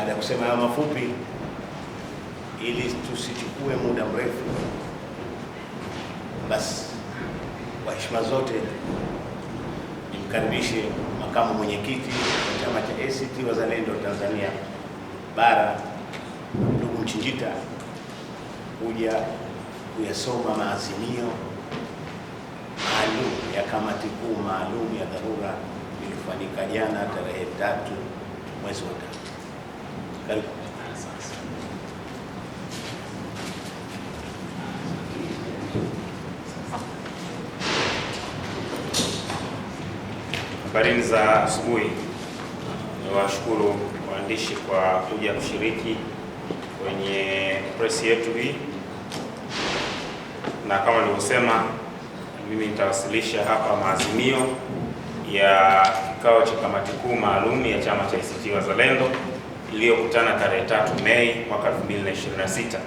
Baada ya kusema hayo mafupi, ili tusichukue muda mrefu, basi kwa heshima zote nimkaribishe makamu mwenyekiti wa chama cha ACT Wazalendo Tanzania Bara, ndugu Mchinjita, kuja kuyasoma maazimio maalum ya kamati kuu maalum ya dharura iliyofanyika jana tarehe 3 mwezi wa 5. Karibu. Habari za asubuhi. Niwashukuru waandishi kwa kuja kushiriki kwenye press yetu hii, na kama nilivyosema, mimi nitawasilisha hapa maazimio ya kikao cha kamati kuu maalum ya chama cha ACT Wazalendo iliyokutana tarehe 3 Mei mwaka 2026.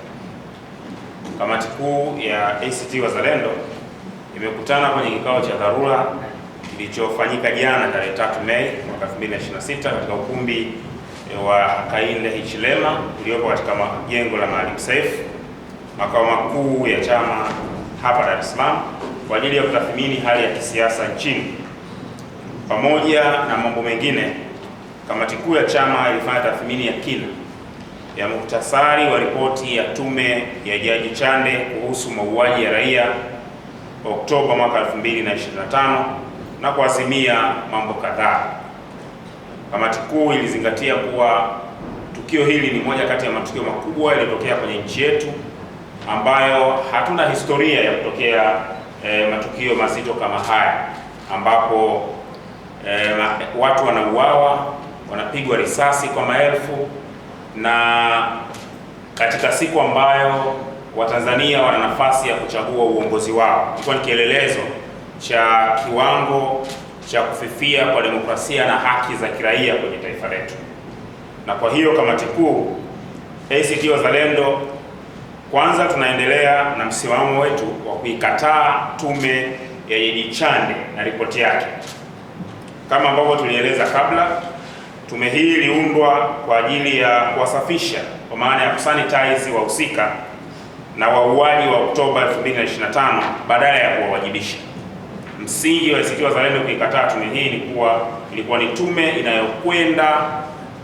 Kamati kuu ya ACT Wazalendo imekutana kwenye kikao cha dharura kilichofanyika jana tarehe 3 Mei mwaka 2026 katika ukumbi wa Kainde Hichilema uliopo katika jengo la Maalim Seif, makao makuu ya chama hapa Dar es Salaam, kwa ajili ya kutathmini hali ya kisiasa nchini. Pamoja na mambo mengine, kamati kuu ya chama ilifanya tathmini ya kina ya muhtasari wa ripoti ya tume ya Jaji Chande kuhusu mauaji ya raia Oktoba mwaka 2025 na kuazimia mambo kadhaa. Kamati kuu ilizingatia kuwa tukio hili ni moja kati ya matukio makubwa yaliyotokea kwenye nchi yetu, ambayo hatuna historia ya kutokea matukio mazito kama haya, ambapo watu wanauawa, wanapigwa risasi kwa maelfu, na katika siku ambayo Watanzania wana nafasi ya kuchagua uongozi wao. Ilikuwa ni kielelezo cha kiwango cha kufifia kwa demokrasia na haki za kiraia kwenye taifa letu. Na kwa hiyo kamati kuu ACT Wazalendo, kwanza tunaendelea na msimamo wetu wa kuikataa tume ya Jaji Chande na ripoti yake. Kama ambavyo tulieleza kabla, tume hii iliundwa kwa ajili ya kuwasafisha, kwa maana ya kusanitize wahusika na wauaji wa Oktoba 2025 badala ya kuwawajibisha. Msingi wa ACT Wazalendo kuikataa tume hii ni kuwa ilikuwa ni tume inayokwenda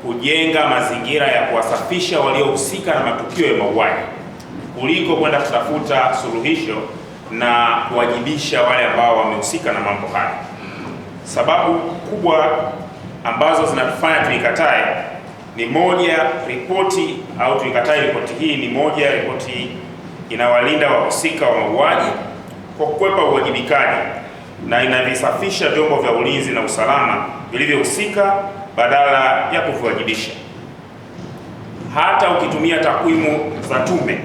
kujenga mazingira ya kuwasafisha waliohusika na matukio ya mauaji kuliko kwenda kutafuta suluhisho na kuwajibisha wale ambao wamehusika na mambo haya. Sababu kubwa ambazo zinatufanya tuikatae ni moja, ripoti au tuikatae ripoti hii ni moja, ripoti inawalinda wahusika wa mauaji kwa kukwepa uwajibikaji na inavisafisha vyombo vya ulinzi na usalama vilivyohusika badala ya kuviwajibisha. Hata ukitumia takwimu za tume,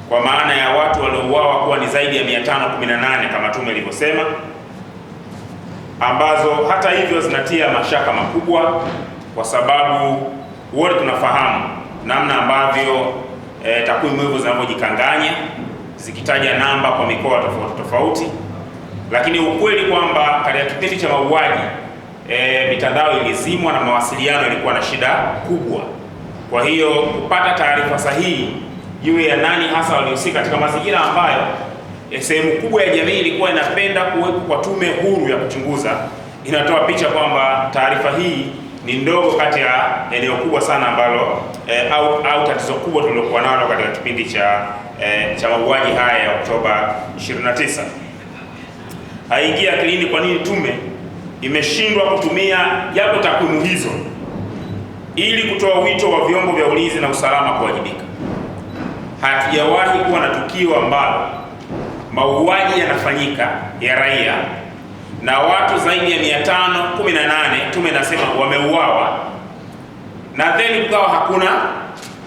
kwa maana ya watu waliouawa kuwa ni zaidi ya 518 kama tume ilivyosema, ambazo hata hivyo zinatia mashaka makubwa, kwa sababu wote tunafahamu namna ambavyo takwimu hizo zinavyojikanganya zikitaja namba kwa mikoa tofauti tofauti, lakini ukweli kwamba katika kipindi cha mauaji mitandao ilizimwa na mawasiliano yalikuwa na shida kubwa. Kwa hiyo kupata taarifa sahihi juu ya nani hasa walihusika katika mazingira ambayo sehemu kubwa ya jamii ilikuwa inapenda kuwepo kwa tume huru ya kuchunguza, inatoa picha kwamba taarifa hii ni ndogo kati ya eneo kubwa sana ambalo au tatizo kubwa tulilokuwa nalo katika kipindi cha mauaji haya ya Oktoba 29. Haingia akilini kwa nini tume imeshindwa kutumia japo takwimu hizo ili kutoa wito wa vyombo vya ulinzi na usalama kuwajibika. Hatujawahi kuwa na tukio ambalo mauaji yanafanyika ya raia na watu zaidi ya 518 tume nasema wameuawa, na then kukawa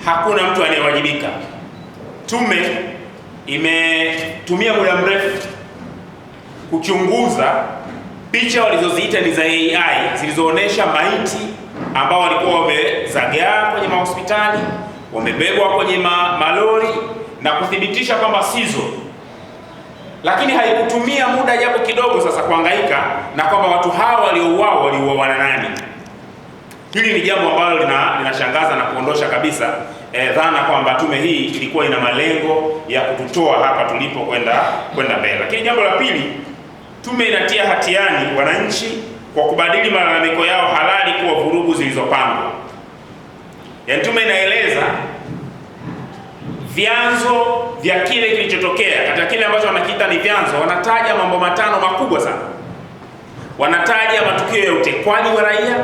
hakuna mtu anayewajibika. Tume imetumia muda mrefu kuchunguza picha walizoziita ni za AI zilizoonyesha maiti ambao walikuwa wamezagaa kwenye mahospitali, wamebebwa kwenye malori na kuthibitisha kwamba sizo, lakini haikutumia muda japo kidogo sasa kuhangaika na kwamba watu hawa waliouawa waliuawa na nani. Hili ni jambo ambalo linashangaza na kuondosha kabisa dhana kwamba tume hii ilikuwa ina malengo ya kututoa hapa tulipo kwenda mbele. Lakini jambo la pili, tume inatia hatiani wananchi kwa kubadili malalamiko yao halali kuwa vurugu zilizopangwa. Yaani tume inaeleza vyanzo vya kile kilichotokea. Katika kile ambacho wanakiita ni vyanzo, wanataja mambo 5 makubwa sana. Wanataja matukio ya utekwaji wa raia,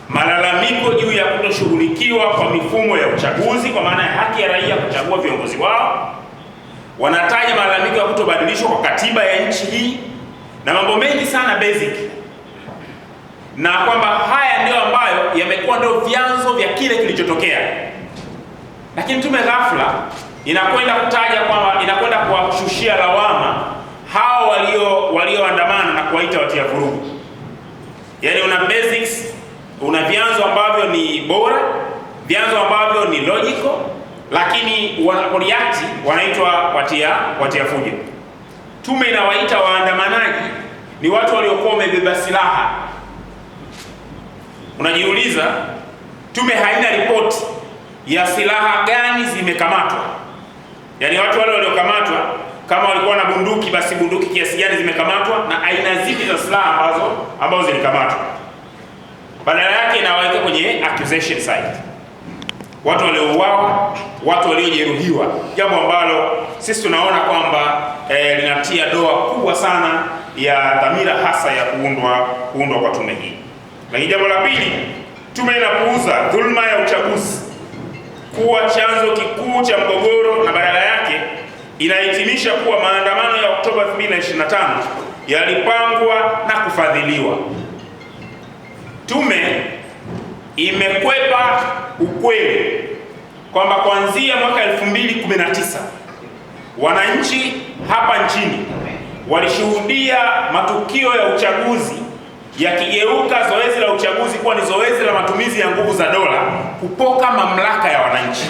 malalamiko juu ya kutoshughulikiwa kwa mifumo ya uchaguzi kwa maana ya haki ya raia kuchagua viongozi wao, wanataja malalamiko ya kutobadilishwa kwa katiba ya nchi hii na mambo mengi sana basic, na kwamba haya ndio ambayo yamekuwa ndio vyanzo vya kile kilichotokea. Lakini tume ghafla inakwenda kutaja kwamba inakwenda kuwashushia lawama hao walioandamana na kuwaita watia vurugu. Yaani una basics, una vyanzo ambavyo ni bora, vyanzo ambavyo ni logical, lakini wanareact wanaitwa watia fujo. Tume inawaita waandamanaji ni watu waliokuwa wamebeba silaha. Unajiuliza, tume haina ripoti ya silaha gani zimekamatwa. Yaani watu wale waliokamatwa kama walikuwa na bunduki, basi bunduki kiasi gani zimekamatwa na aina zipi za silaha ambazo zilikamatwa. Badala yake inawaweka kwenye accusation side, watu waliouawa, watu waliojeruhiwa, jambo ambalo sisi tunaona kwamba linatia doa kubwa sana ya dhamira hasa ya kuundwa kwa tume hii. Lakini jambo la pili, tume inapuuza dhulma ya uchaguzi kuwa chanzo kikuu cha mgogoro na badala yake inahitimisha kuwa maandamano ya Oktoba 2025 yalipangwa na kufadhiliwa. Tume imekwepa ukweli kwamba kuanzia mwaka 2019 wananchi hapa nchini walishuhudia matukio ya uchaguzi yakigeuka zoezi la uchaguzi kuwa ni zoezi la matumizi ya nguvu za dola kupoka mamlaka ya wananchi.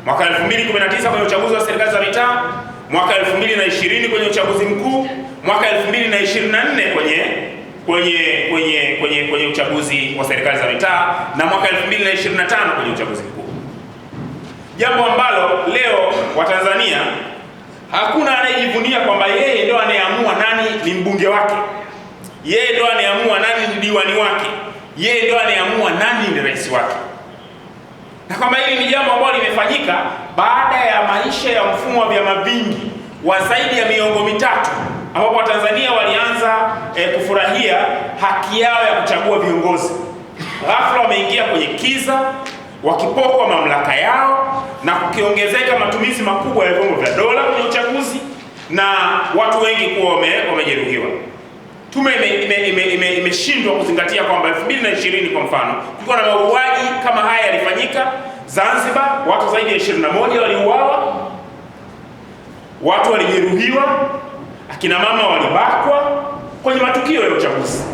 Mwaka 2019 kwenye uchaguzi wa serikali za mitaa, mwaka 2020 kwenye uchaguzi mkuu, mwaka 2024 kwenye uchaguzi wa serikali za mitaa na mwaka 2025 kwenye uchaguzi mkuu. Jambo ambalo leo Watanzania hakuna anayejivunia kwamba yeye ndio anayeamua nani ni mbunge wake, yeye ndio anayeamua nani ni diwani wake, yeye ndio anayeamua nani ni rais wake. Na kwamba hili ni jambo ambalo limefanyika baada ya maisha ya mfumo wa vyama vingi wa zaidi ya miongo mitatu, ambapo Watanzania walianza kufurahia haki yao ya kuchagua viongozi. Ghafla wameingia kwenye kiza, wakipokwa mamlaka yao na kukiongezeka matumizi makubwa ya vyombo vya dola kwenye uchaguzi na watu wengi kuwa wamejeruhiwa. Tume imeshindwa kuzingatia kwamba 2020 kwa mfano kulikuwa na mauaji kama haya yalifanyika Zanzibar, watu zaidi ya 21 waliuawa, watu walijeruhiwa, akina mama walibakwa kwenye matukio ya uchaguzi.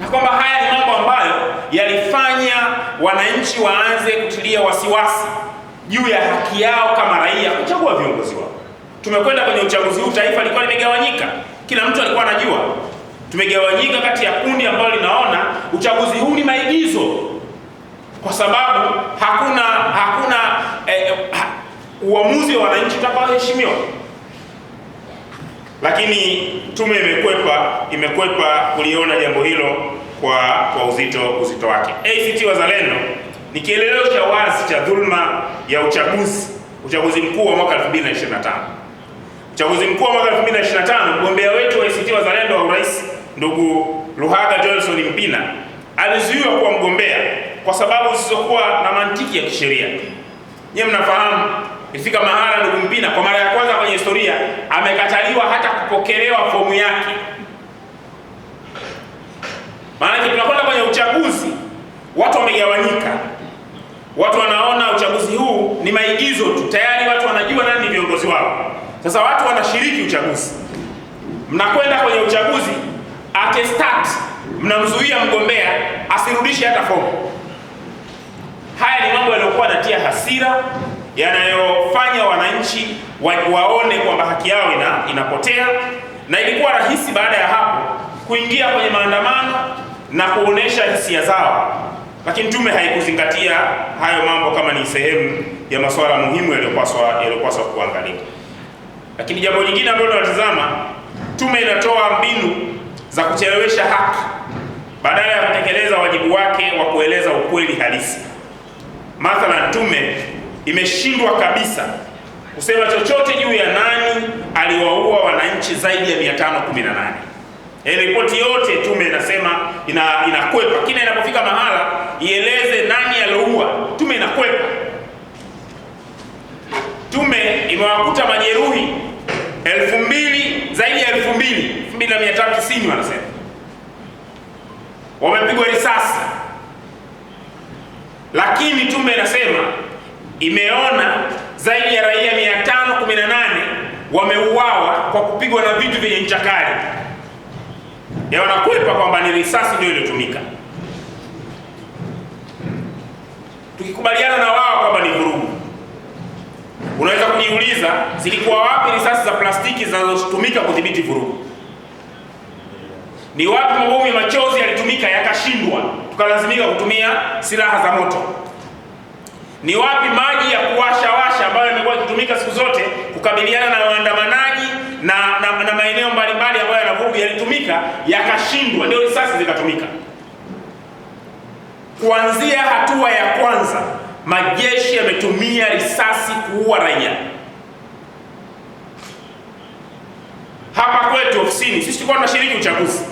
Na kwamba haya ni mambo ambayo yalifanya wananchi waanze kutilia wasiwasi juu ya haki yao kama raia kuchagua viongozi wao. Tumekwenda kwenye uchaguzi huu, taifa lilikuwa limegawanyika. Kila mtu alikuwa anajua tumegawanyika kati ya kundi ambalo linaona uchaguzi huu ni maigizo, kwa sababu hakuna uamuzi wa wananchi utakaoheshimiwa. Lakini tume imekwepa kuliona jambo hilo kwa uzito wake. ACT Wazalendo ni kielelezo cha wazi cha dhulma ya uchaguzi mkuu wa mwaka 2025. Uchaguzi mkuu wa mwaka 2025, mgombea wetu wa ACT Wazalendo wa urais ndugu Luhaga Johnson Mpina alizuiwa kuwa mgombea kwa sababu zisizokuwa na mantiki ya kisheria. Nyinyi mnafahamu ilifika mahala ndugu Mpina kwa mara ya kwanza kwenye historia amekataliwa hata kupokelewa fomu yake. Maana tunakwenda kwenye uchaguzi, watu wamegawanyika. Watu wanaona uchaguzi huu ni maigizo tu, tayari watu wanajua nani ni viongozi wao. Sasa watu wanashiriki uchaguzi. Mnakwenda kwenye uchaguzi, at a start mnamzuia mgombea asirudishe hata fomu. Haya ni mambo yaliyokuwa yanatia hasira, yanayofanya wananchi waone kwamba haki yao inapotea, na ilikuwa rahisi baada ya hapo kuingia kwenye maandamano na kuonesha hisia zao, lakini tume haikuzingatia hayo mambo kama ni sehemu ya masuala muhimu yaliyopaswa kuangalia. Lakini jambo lingine ambalo tunatazama, tume inatoa mbinu za kuchelewesha haki badala ya kutekeleza wajibu wake wa kueleza ukweli halisi. Mathalan, tume imeshindwa kabisa kusema chochote juu ya nani aliwaua wananchi zaidi ya 518. Ripoti yote tume inasema inakwepa. Kila inapofika mahala ieleze nani aliua, tume inakwepa. Tume imewakuta majeruhi 2000, zaidi ya 2390 wanasema wamepigwa risasi, lakini tume inasema imeona zaidi ya raia 518 wameuawa kwa kupigwa na vitu vyenye ncha kali. Wanakwepa kwamba ni risasi ndio iliyotumika, tukikubaliana na wao kwamba ni vurugu. Unaweza kujiuliza, zilikuwa wapi risasi za plastiki zinazotumika kudhibiti vurugu? Ni wapi mabomu ya machozi yalitumika yakashindwa, tukalazimika kutumia silaha za moto? Ni wapi maji ya kuwasha ambayo yamekuwa yakitumika siku zote kukabiliana na waandamanaji na maeneo mbalimbali ambayo yana vurugu yalitumika yakashindwa, ndio risasi zikatumika? Kuanzia hatua ya kwanza, majeshi yametumia risasi kuua raia. Hapa kwetu ofisini, sisi tulikuwa tunashiriki uchaguzi,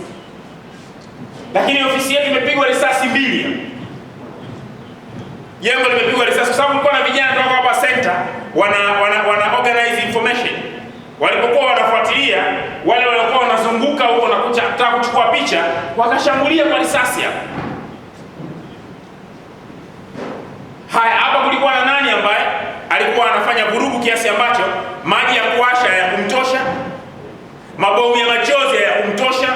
lakini ofisi yetu imepigwa risasi 2. Jengo limepigwa risasi kwa sababu kulikuwa na vijana kutoka hapa center wana organize information. Walipokuwa wanafuatilia wale waliokuwa wanazunguka huko na kutaka kuchukua picha, wakashambulia kwa risasi hapa. Haya, hapa kulikuwa na nani ambaye alikuwa anafanya vurugu kiasi ambacho maji ya kuwasha hayakumtosha, mabomu ya machozi hayakumtosha,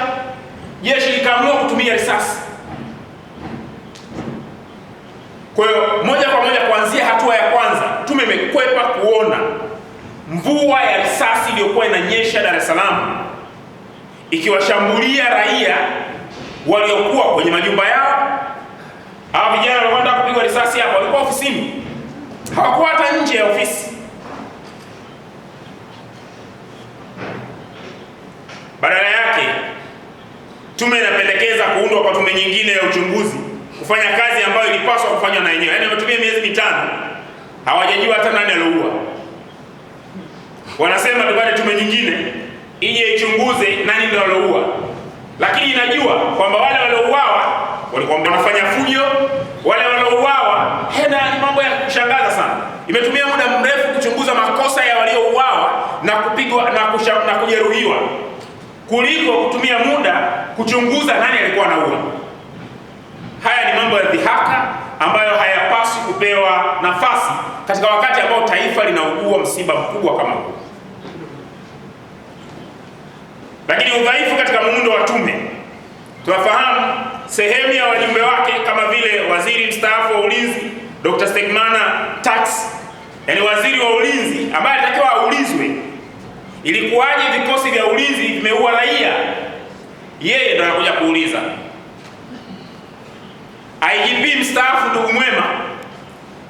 jeshi likaamua kutumia risasi. Kwa hiyo moja kwa moja, kuanzia hatua ya kwanza, tume imekwepa kuona mvua ya risasi iliyokuwa inanyesha Dar es Salaam ikiwashambulia raia waliokuwa kwenye majumba yao. Hawa vijana waliokwenda kupigwa risasi hapa walikuwa ofisini, hawakuwa hata nje ya ofisi. Badala yake, tume inapendekeza kuundwa kwa tume nyingine ya uchunguzi kufanya kazi ambayo ilipaswa kufanywa na yenyewe. Yaani wametumia miezi 5 hawajajua hata nani aliua. Wanasema tupate tume nyingine ije ichunguze nani ndio aliua, lakini inajua kwamba wale waliouawa walikuwa wanafanya fujo, wale waliouawa. Ni mambo ya kushangaza sana. Imetumia muda mrefu kuchunguza makosa ya waliouawa na kupigwa na kujeruhiwa kuliko kutumia muda kuchunguza nani alikuwa anaua. Haya ni mambo ya dhihaka ambayo hayapaswi kupewa nafasi katika wakati ambao taifa linaugua msiba mkubwa kama huu. Lakini udhaifu katika muundo wa tume, tunafahamu sehemu ya wajumbe wake kama vile waziri mstaafu wa ulinzi Dr. Stegmana Tax, yani waziri wa ulinzi ambaye alitakiwa aulizwe ilikuwaje vikosi vya ulinzi vimeua raia. Yeye ndo anakuja kuuliza. IGP mstaafu ndugu Mwema,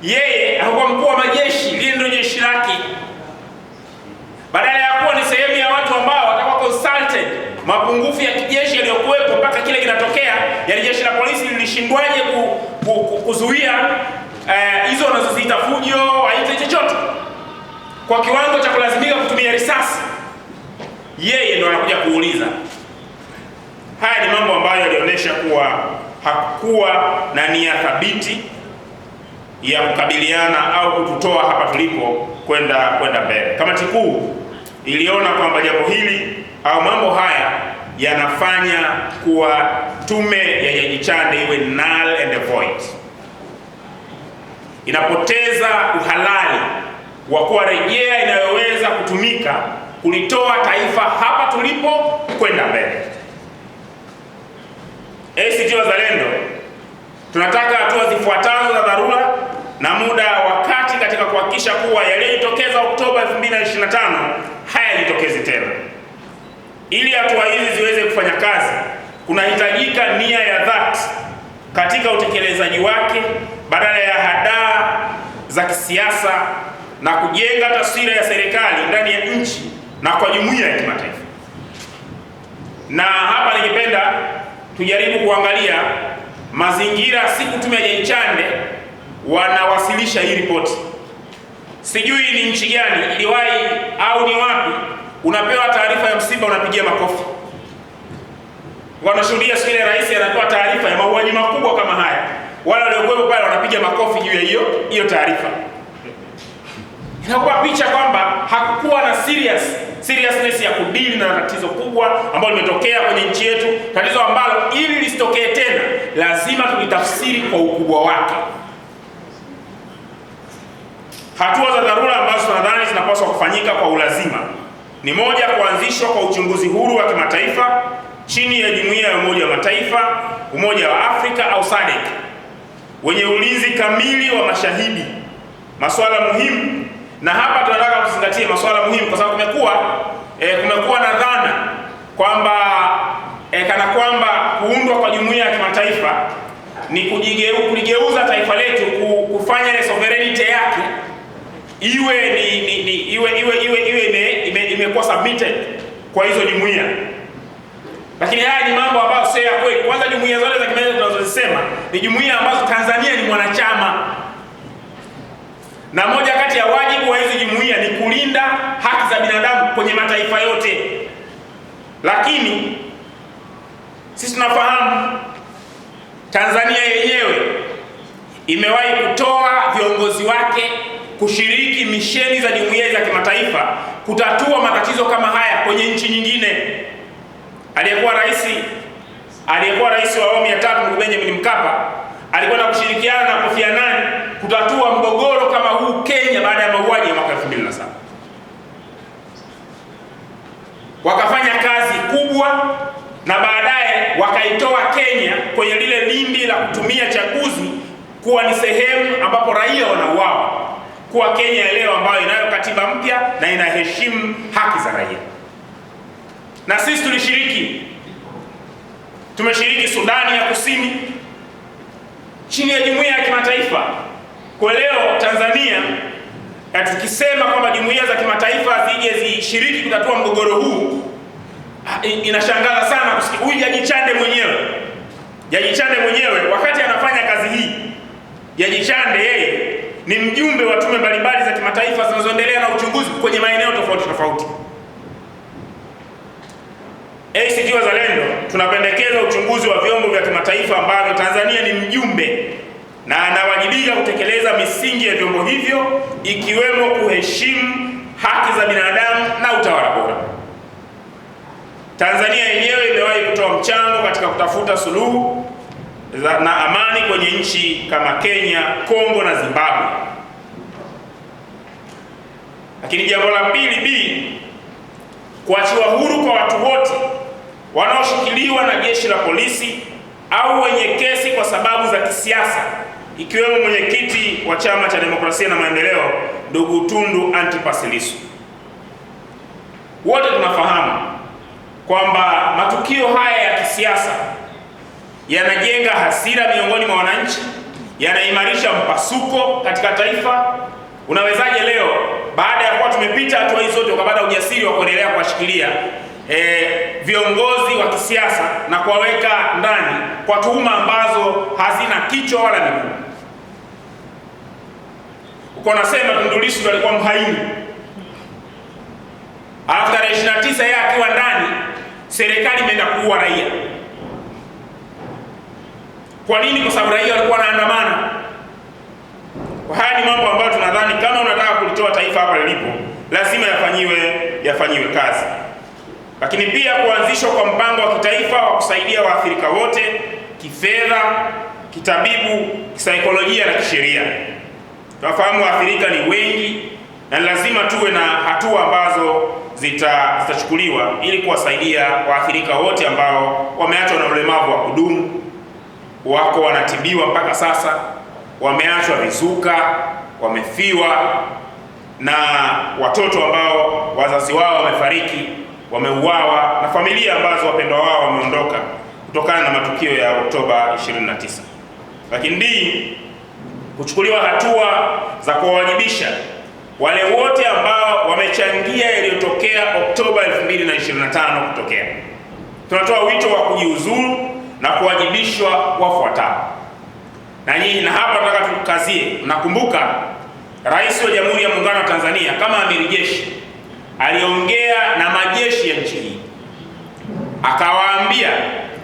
yeye hakuwa mkuu wa majeshi, lile ndio jeshi lake. Badala ya kuwa ni sehemu ya watu ambao watakuwa consulted mapungufu ya kijeshi yaliyokuwepo mpaka kile kinatokea, yani jeshi la polisi lilishindwaje kuzuia hizo wanazoziita fujo, aite chochote kwa kiwango cha kulazimika kutumia risasi, yeye ndo anakuja kuuliza. Haya ni mambo ambayo yalionyesha kuwa hakuwa na nia thabiti ya kukabiliana au kututoa hapa tulipo kwenda mbele. Kamati kuu iliona kwamba jambo hili au mambo haya yanafanya kuwa tume ya Jaji Chande iwe null and void, inapoteza uhalali wa kuwa rejea inayoweza kutumika kulitoa taifa hapa tulipo kwenda mbele. ACT Wazalendo tunataka hatua zifuatazo za dharura na muda wa kati katika kuhakikisha kuwa yaliyotokeza Oktoba 2025 hayajitokezi tena. Ili hatua hizi ziweze kufanya kazi, kunahitajika nia ya dhati katika utekelezaji wake badala ya hadaa za kisiasa na kujenga taswira ya serikali ndani ya nchi na kwa jumuiya ya kimataifa. Na hapa ningependa tujaribu kuangalia mazingira siku tume ya Jaji Chande wanawasilisha hii ripoti. Sijui ni nchi gani iliwahi au ni wapi unapewa taarifa ya msiba unapigia makofi. Wanashuhudia siku ile rais anatoa taarifa ya mauaji makubwa kama haya, wale waliokuwepo pale wanapiga makofi juu ya hiyo taarifa. Inakuwa picha kwamba hakukuwa na seriousness ya kudili na tatizo kubwa ambalo limetokea kwenye nchi yetu, tatizo ambalo ili lisitokee tena lazima tulitafsiri kwa ukubwa wake. Hatua za dharura ambazo tunadhani zinapaswa kufanyika kwa ulazima ni moja, kuanzishwa kwa uchunguzi huru wa kimataifa chini ya Jumuiya ya Umoja wa Mataifa, Umoja wa Afrika au SADC, wenye ulinzi kamili wa mashahidi, masuala muhimu. Na hapa tunataka kuzingatia masuala muhimu kwa sababu kumekuwa na dhana kwamba kana kwamba kuundwa kwa jumuiya ya kimataifa ni kuligeuza taifa letu kufanya ile sovereignty yake iwe imekuwa submitted kwa hizo jumuiya. Lakini haya ni mambo ambayo sio ya kweli. Kwanza, jumuiya zote za kimataifa tunazozisema ni jumuiya ambazo Tanzania ni mwanachama, na moja kati ya wajibu wa hizi jumuiya ni kulinda haki za binadamu kwenye mataifa yote. Lakini sisi tunafahamu Tanzania yenyewe imewahi kutoa viongozi wake kushiriki misheni za jumuiya za kimataifa kutatua matatizo kama haya kwenye nchi nyingine. Aliyekuwa rais wa awamu ya 3 ndugu Benjamin Mkapa alikwenda kushirikiana na Kofi Annan kutatua mgogoro kama huu Kenya baada ya mauaji ya mwaka 2007. Wakafanya kazi kubwa na baadaye wakaitoa Kenya kwenye lile lindi la kutumia chaguzi kuwa ni sehemu ambapo raia wanauawa, kuwa Kenya ya leo ambayo inayo katiba mpya na inaheshimu haki za raia. Na sisi tumeshiriki Sudani ya Kusini chini ya jumuiya ya kimataifa. Kwa leo Tanzania tukisema kwamba jumuiya za kimataifa zije zishiriki kutatua mgogoro huu, inashangaza sana kusikia huyu Jaji Chande mwenyewe wakati anafanya kazi hii. Jaji Chande yeye ni mjumbe wa tume mbalimbali za kimataifa zinazoendelea na uchunguzi kwenye maeneo tofauti. ACT Wazalendo tunapendekeza uchunguzi wa vyombo vya kimataifa ambavyo Tanzania ni mjumbe na anawajibika kutekeleza misingi ya vyombo hivyo, ikiwemo kuheshimu haki za binadamu na utawala bora. Tanzania yenyewe imewahi kutoa mchango katika kutafuta suluhu na amani kwenye nchi kama Kenya, Kongo na Zimbabwe. Lakini jambo la pili, kuachiwa huru kwa watu wote wanaoshikiliwa na jeshi la polisi au wenye kesi kwa sababu za kisiasa, ikiwemo mwenyekiti wa Chama cha Demokrasia na Maendeleo ndugu Tundu Antipas Lissu. Wote tunafahamu kwamba matukio haya ya kisiasa yanajenga hasira miongoni mwa wananchi, yanaimarisha mpasuko katika taifa. Unawezaje leo baada ya kuwa tumepita hatua hizo zote ukapata ujasiri wa kuendelea kuwashikilia viongozi wa kisiasa na kuwaweka ndani kwa tuhuma ambazo hazina kichwa wala miguu? Uko nasema Tundu Lissu alikuwa mhaini, alafu tarehe 29 yeye akiwa ndani serikali imeenda kuua raia. Kwa nini? Kwa sababu raia walikuwa wanaandamana. Haya ni mambo ambayo tunadhani kama unataka kulitoa taifa hapa lilipo lazima yafanyiwe kazi. Lakini pia kuanzishwa kwa mpango wa kitaifa wa kusaidia waathirika wote kifedha, kitabibu, kisaikolojia na kisheria. Tunafahamu waathirika ni wengi na lazima tuwe na hatua ambazo zitachukuliwa ili kuwasaidia waathirika wote ambao wameachwa na ulemavu wa kudumu, wako wanatibiwa mpaka sasa, wameachwa vizuka, wamefiwa, na watoto ambao wazazi wao wamefariki, wameuawa, na familia ambazo wapendwa wao wameondoka. kutokana na matukio ya Oktoba 29. Lakini D, kuchukuliwa hatua za kuwawajibisha wale wote ambao wamechangia yaliyotokea Oktoba 2025 kutokea. Tunatoa wito wa kujiuzuru na kuwajibishwa wafuatao. Na hapa nataka tukazie. Nakumbuka Rais wa Jamhuri ya Muungano wa Tanzania kama amiri jeshi aliongea na majeshi ya nchi hii, akawaambia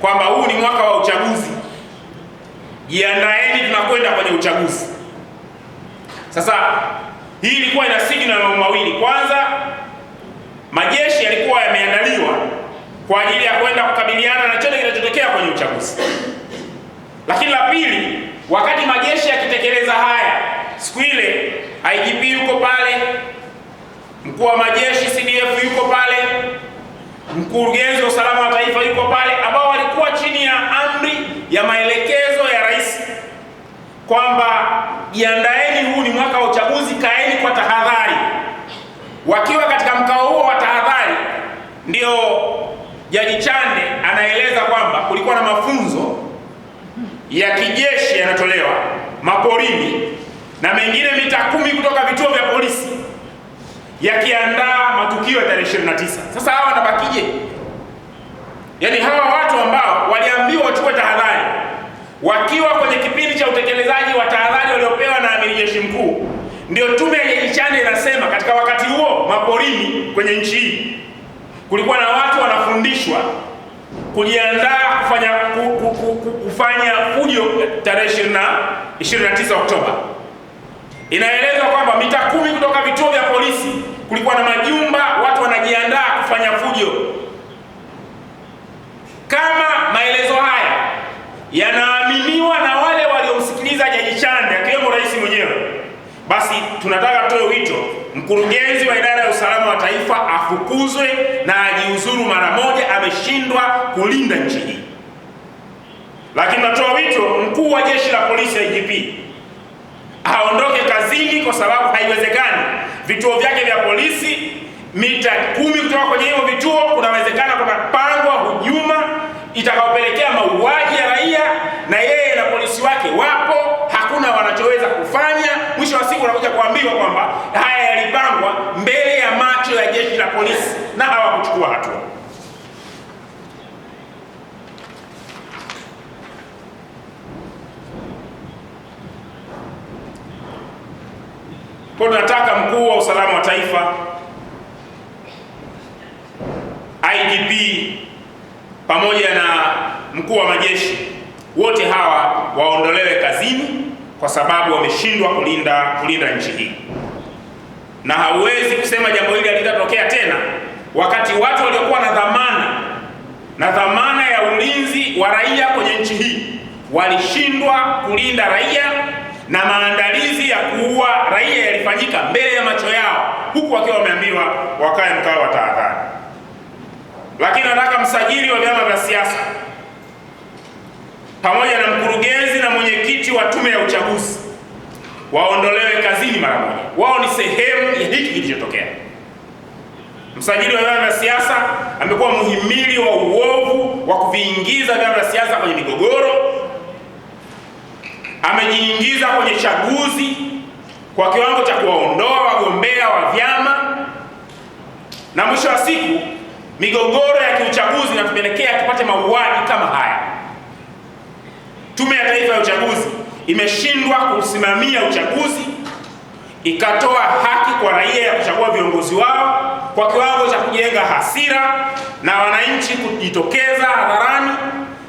kwamba huu ni mwaka wa uchaguzi, jiandaeni, tunakwenda kwenye uchaguzi. Sasa hii ilikuwa ina signal mawili. Kwanza, majeshi yalikuwa yameandaliwa kwa ajili ya kwenda kukabiliana na chochote kinachotokea kwenye uchaguzi. Lakini la pili, wakati majeshi yakitekeleza haya, siku ile IGP yuko pale, mkuu wa majeshi CDF yuko pale, mkurugenzi wa usalama wa taifa yuko pale, ambao walikuwa chini ya amri ya maelekezo ya rais kwamba jiandaeni, huu ni mwaka wa uchaguzi, kaeni kwa tahadhari. Wakiwa katika mkao huo wa tahadhari, ndio Jaji Chande anaeleza kwamba kulikuwa na mafunzo ya kijeshi yanatolewa maporini na mengine mita 10 kutoka vituo vya polisi yakiandaa matukio ya tarehe 29. Sasa hawa wanabakije? Yaani hawa watu ambao waliambiwa wachukue tahadhari wakiwa kwenye kipindi cha utekelezaji wa tahadhari waliopewa na amiri jeshi mkuu, ndio tume ya Jaji Chande inasema katika wakati huo maporini kwenye nchi hii kulikuwa na watu wanafundishwa kujiandaa kufanya fujo tarehe 29 Oktoba. Inaelezwa kwamba mita 10 kutoka vituo vya polisi kulikuwa na majumba, watu wanajiandaa kufanya fujo. Kama maelezo haya yanaaminiwa na wale waliomsikiliza Jaji Chande akiwemo rais mwenyewe, basi tunataka tutoe wito, mkurugenzi wa idara ya usalama wa taifa afukuzwe na ajiuzuru mara moja. Ameshindwa kulinda nchi hii. Lakini natoa wito, mkuu wa jeshi la polisi IGP aondoke kazini, kwa sababu haiwezekani vituo vyake vya polisi mita 10 kutoka kwenye hivyo vituo kunawezekana kunapangwa hujuma itakaopelekea mauaji ya raia, na yeye na polisi wake wapo, hakuna wanachoweza kufanya. Mwisho wa siku unakuja kuambiwa kwamba haya yalipangwa mbele ya macho ya jeshi la polisi na hawakuchukua hatua. Kwa tunataka mkuu wa usalama wa taifa, IGP pamoja na mkuu wa majeshi, wote hawa waondolewe kazini kwa sababu wameshindwa kulinda nchi hii. Na hauwezi kusema jambo hili halitatokea tena wakati watu waliokuwa na dhamana ya ulinzi wa raia kwenye nchi hii walishindwa kulinda raia, na maandalizi ya kuua raia yalifanyika mbele ya macho yao, huku wakiwa wameambiwa wakae mkao wa tahadhari. Lakini nataka msajili wa vyama vya siasa pamoja na mkurugenzi na mwenyekiti wa tume ya uchaguzi waondolewe kazini mara moja. Wao ni sehemu ya hiki kilichotokea. Msajili wa vyama vya siasa amekuwa muhimili wa uovu wa kuviingiza vyama vya siasa kwenye migogoro. Amejiingiza kwenye chaguzi kwa kiwango cha kuwaondoa wagombea wa vyama, na mwisho wa siku migogoro ya kiuchaguzi inatupelekea tupate mauaji kama haya. Tume ya Taifa ya Uchaguzi imeshindwa kusimamia uchaguzi, ikatoa haki kwa raia ya kuchagua viongozi wao kwa kiwango cha kujenga hasira na wananchi kujitokeza hadharani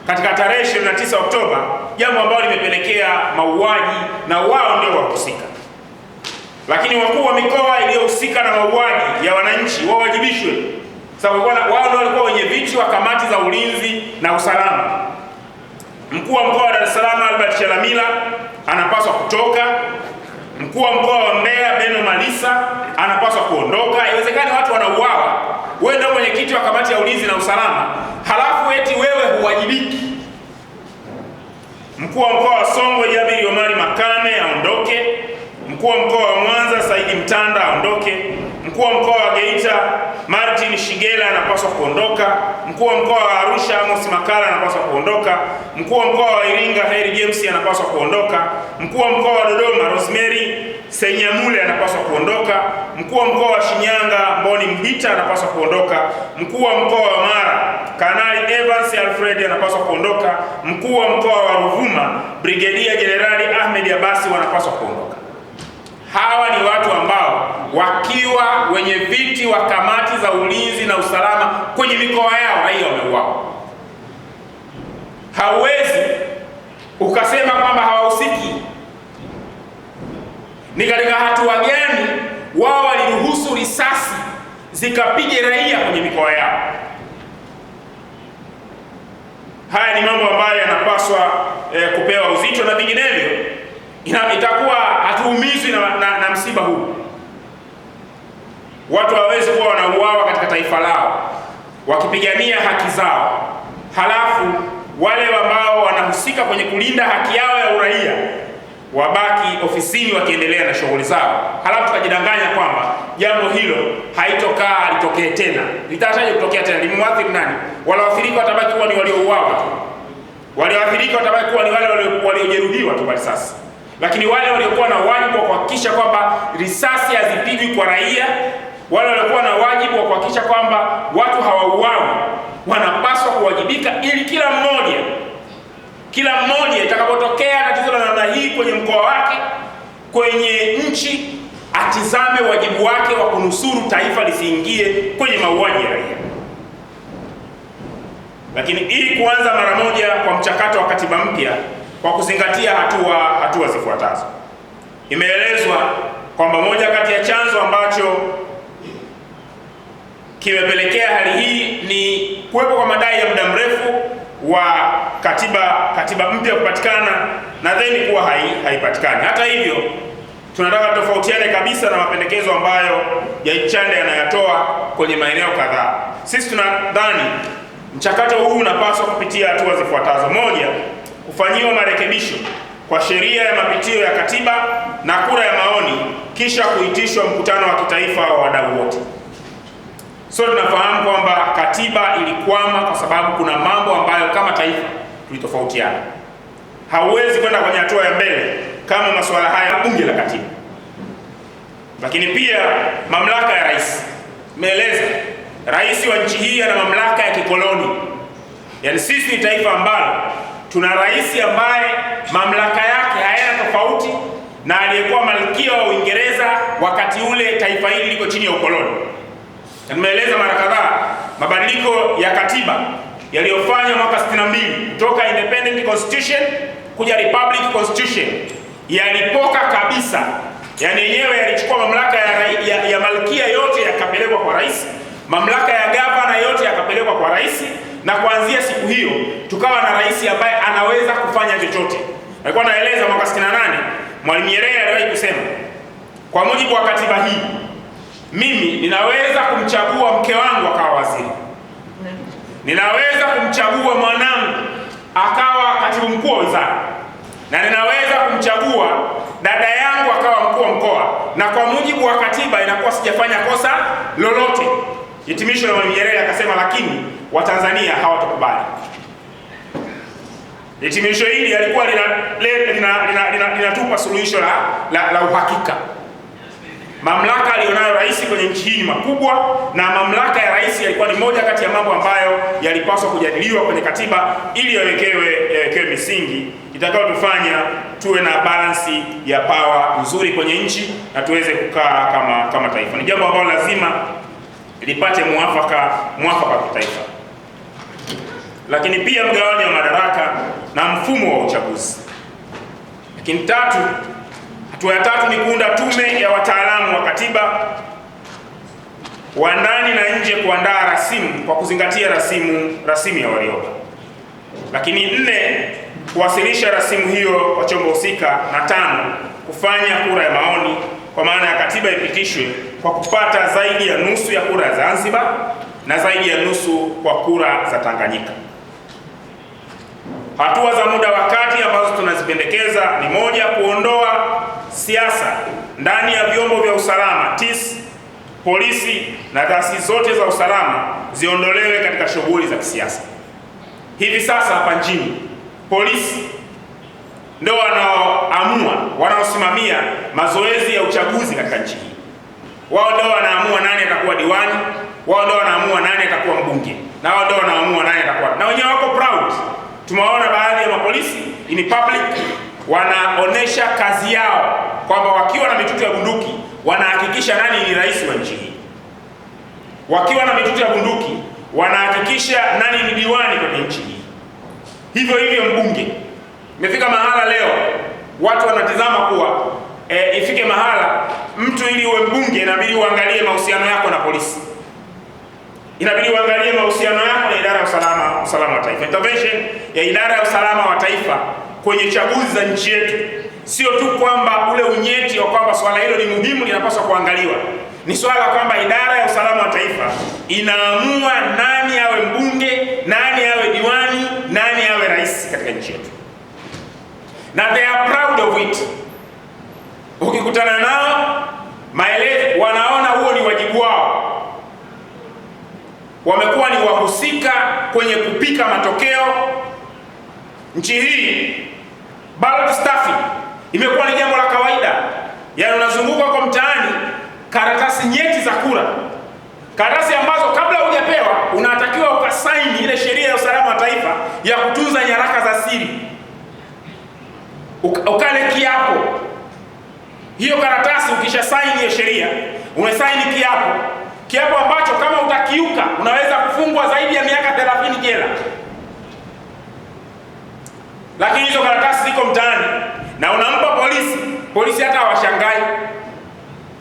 katika tarehe 29 Oktoba, jambo ambalo limepelekea mauaji na wao ndio wahusika. Lakini wakuu wa mikoa iliyohusika na mauaji ya wananchi wawajibishwe, sababu wao ndio walikuwa wenye viti wa kamati za ulinzi na usalama. Mkuu wa mkoa wa Dar es Salaam Albert Chalamila anapaswa kutoka. Mkuu wa mkoa wa Mbeya Beno Malisa anapaswa kuondoka. Haiwezekani watu wanauawa, wewe ndio mwenyekiti wa kamati ya ulinzi na usalama, halafu eti wewe huwajibiki. Mkuu wa mkoa wa Songwe Jabiri Omari Makame aondoke. Mkuu wa mkoa wa Mwanza Saidi Mtanda aondoke. Mkuu wa mkoa wa Geita Martin Shigela anapaswa kuondoka. Mkuu wa mkoa wa Arusha Amos Makala anapaswa kuondoka. Mkuu wa mkoa wa Iringa Heri James anapaswa kuondoka. Mkuu wa mkoa wa Dodoma Rosemary Senyamule anapaswa kuondoka. Mkuu wa mkoa wa Shinyanga Mboni Mhita anapaswa kuondoka. Mkuu wa mkoa wa Mara Kanali Evans Alfred anapaswa kuondoka. Mkuu wa mkoa wa Ruvuma Brigedia Jenerali Ahmed Abasi wanapaswa kuondoka. Hawa ni watu ambao wakiwa wenye viti wa kamati za ulinzi na usalama kwenye mikoa yao raia wameuawa. Hauwezi ukasema kwamba hawahusiki. Ni katika hatua gani wao waliruhusu risasi zikapige raia kwenye mikoa yao? Haya ni mambo ambayo yanapaswa kupewa uzito, na vinginevyo itakuwa hatuumizwi na msiba huu. Watu hawawezi kuwa wanauawa katika taifa lao wakipigania haki zao, halafu wale ambao wanahusika kwenye kulinda haki yao ya uraia wabaki ofisini wakiendelea na shughuli zao, halafu tukajidanganya kwamba jambo hilo haitokaa litokee tena. Litataje kutokea tena? Limwathiri nani? Walioathirika watabaki kuwa ni waliouawa tu, walioathirika watabaki kuwa ni wale waliojeruhiwa tu kwa risasi, lakini wale waliokuwa na wajibu wa kuhakikisha kwamba risasi hazipigwi kwa raia, wale waliokuwa na wajibu wa kuhakikisha kwamba watu hawauawi, wanapaswa kuwajibika, ili kila mmoja itakapotokea tatizo la namna hii kwenye mkoa wake, kwenye nchi, atizame wajibu wake wa kunusuru taifa lisiingie kwenye mauaji ya raia. Lakini ili kuanza mara moja kwa mchakato wa katiba mpya kwa kuzingatia hatua zifuatazo. Imeelezwa kwamba moja kati ya chanzo ambacho kimepelekea hali hii ni kuwepo kwa madai ya muda mrefu wa katiba mpya kupatikana na then kuwa haipatikani. Hata hivyo, tunataka tofautiane kabisa na mapendekezo ambayo Jaji Chande yanayatoa kwenye maeneo kadhaa. Sisi tunadhani mchakato huu unapaswa kupitia hatua zifuatazo. Moja, kufanyiwa marekebisho kwa sheria ya mapitio ya katiba na kura ya maoni, kisha kuitishwa mkutano wa kitaifa wa wadau wote. So tunafahamu kwamba katiba ilikwama kwa sababu kuna mambo ambayo kama taifa tulitofautiana. Hauwezi kwenda kwenye hatua ya mbele kama masuala haya bunge la katiba. Lakini pia mamlaka ya rais. Meeleza rais wa nchi hii ana mamlaka ya kikoloni. Yaani sisi ni taifa ambalo tuna rais ambaye mamlaka yake hayana tofauti na aliyekuwa malkia wa Uingereza wakati ule taifa hili liko chini ya ukoloni. Nimeeleza mara kadhaa mabadiliko ya katiba yaliyofanywa mwaka 62 kutoka independent constitution kuja republic constitution yalipoka kabisa. Yaani yenyewe yalichukua mamlaka ya malkia yote yakapelekwa kwa rais, mamlaka ya gavana yote yakapelekwa kwa rais, na kuanzia siku hiyo tukawa na rais ambaye anaweza kufanya chochote. Alikuwa anaeleza mwaka 68 Mwalimu Nyerere aliwahi kusema, kwa mujibu wa katiba hii mimi ninaweza kumchagua mke wangu akawa waziri, ninaweza kumchagua mwanangu akawa katibu mkuu wa wizara, na ninaweza kumchagua dada yangu akawa mkuu wa mkoa, na kwa mujibu wa katiba inakuwa sijafanya kosa lolote. Hitimisho la Mwalimu Nyerere akasema, lakini Watanzania hawatakubali. Hitimisho hili alikuwa linatupa suluhisho la uhakika. Mamlaka alionayo rais kwenye nchi hii ni makubwa, na mamlaka ya rais yalikuwa ni moja kati ya mambo ambayo yalipaswa kujadiliwa kwenye katiba ili yawekewe misingi itakayotufanya tuwe na balansi ya power nzuri kwenye nchi na tuweze kukaa kama taifa. Ni jambo ambalo lazima lipate mwafaka wa kitaifa. Lakini pia mgawanyo wa madaraka na mfumo wa uchaguzi. Lakini hatua ya tatu ni kuunda tume ya wataalamu wa katiba wa ndani na nje kuandaa rasimu kwa kuzingatia rasimu ya Warioba. Lakini 4, kuwasilisha rasimu hiyo kwa chombo husika, na 5, kufanya kura ya maoni kwa maana ya katiba ipitishwe kwa kupata zaidi ya nusu ya kura za Zanzibar na zaidi ya nusu kwa kura za Tanganyika. Hatua za muda wa kati ambazo tunazipendekeza ni moja, kuondoa siasa ndani ya vyombo vya usalama TIS polisi na taasisi zote za usalama ziondolewe katika shughuli za kisiasa. Hivi sasa hapa nchini polisi ndio wanaosimamia mazoezi ya uchaguzi katika nchi hii. Wao ndio wanaamua nani atakuwa diwani, wao ndio wanaamua nani atakuwa mbunge, na wao ndio wanaamua nani atakuwa, na wenyewe wako proud. Tumewaona baadhi ya mapolisi in public wanaonesha kazi yao kwamba wakiwa na mitutu ya bunduki wanahakikisha nani ni rais wa nchi hii, wakiwa na mitutu ya bunduki wanahakikisha nani ni diwani kwenye nchi hii, hivyo hivyo mbunge. Imefika mahala leo watu wanatizama kuwa ifike mahala mtu ili uwe mbunge inabidi uangalie mahusiano yako na polisi, inabidi uangalie mahusiano yako na idara ya usalama wa taifa. Intervention ya idara ya usalama wa taifa kwenye chaguzi za nchi yetu sio tu kwamba ule unyeti wa kwamba swala hilo ni muhimu linapaswa kuangaliwa, ni swala kwamba idara ya usalama wa taifa inaamua nani awe mbunge, nani awe diwani, nani awe rais katika nchi yetu, na they are proud of it. Ukikutana nao maelezo, wanaona huo ni wajibu wao. Wamekuwa ni wahusika kwenye kupika matokeo. Nchi hii ballot stuffing imekuwa ni jambo la kawaida. Yaani unazunguka kwa mtaani karatasi nyeti za kura, karatasi ambazo kabla hujapewa unatakiwa ukasaini ile sheria ya usalama wa taifa ya kutunza nyaraka za siri, ukale kiapo. Hiyo karatasi ukisha saini hiyo sheria, umesaini kiapo ambacho kama utakiuka unaweza kufungwa zaidi ya miaka 30 jela. Lakini hizo karatasi ziko mtaani na unampa polisi hata hawashangai.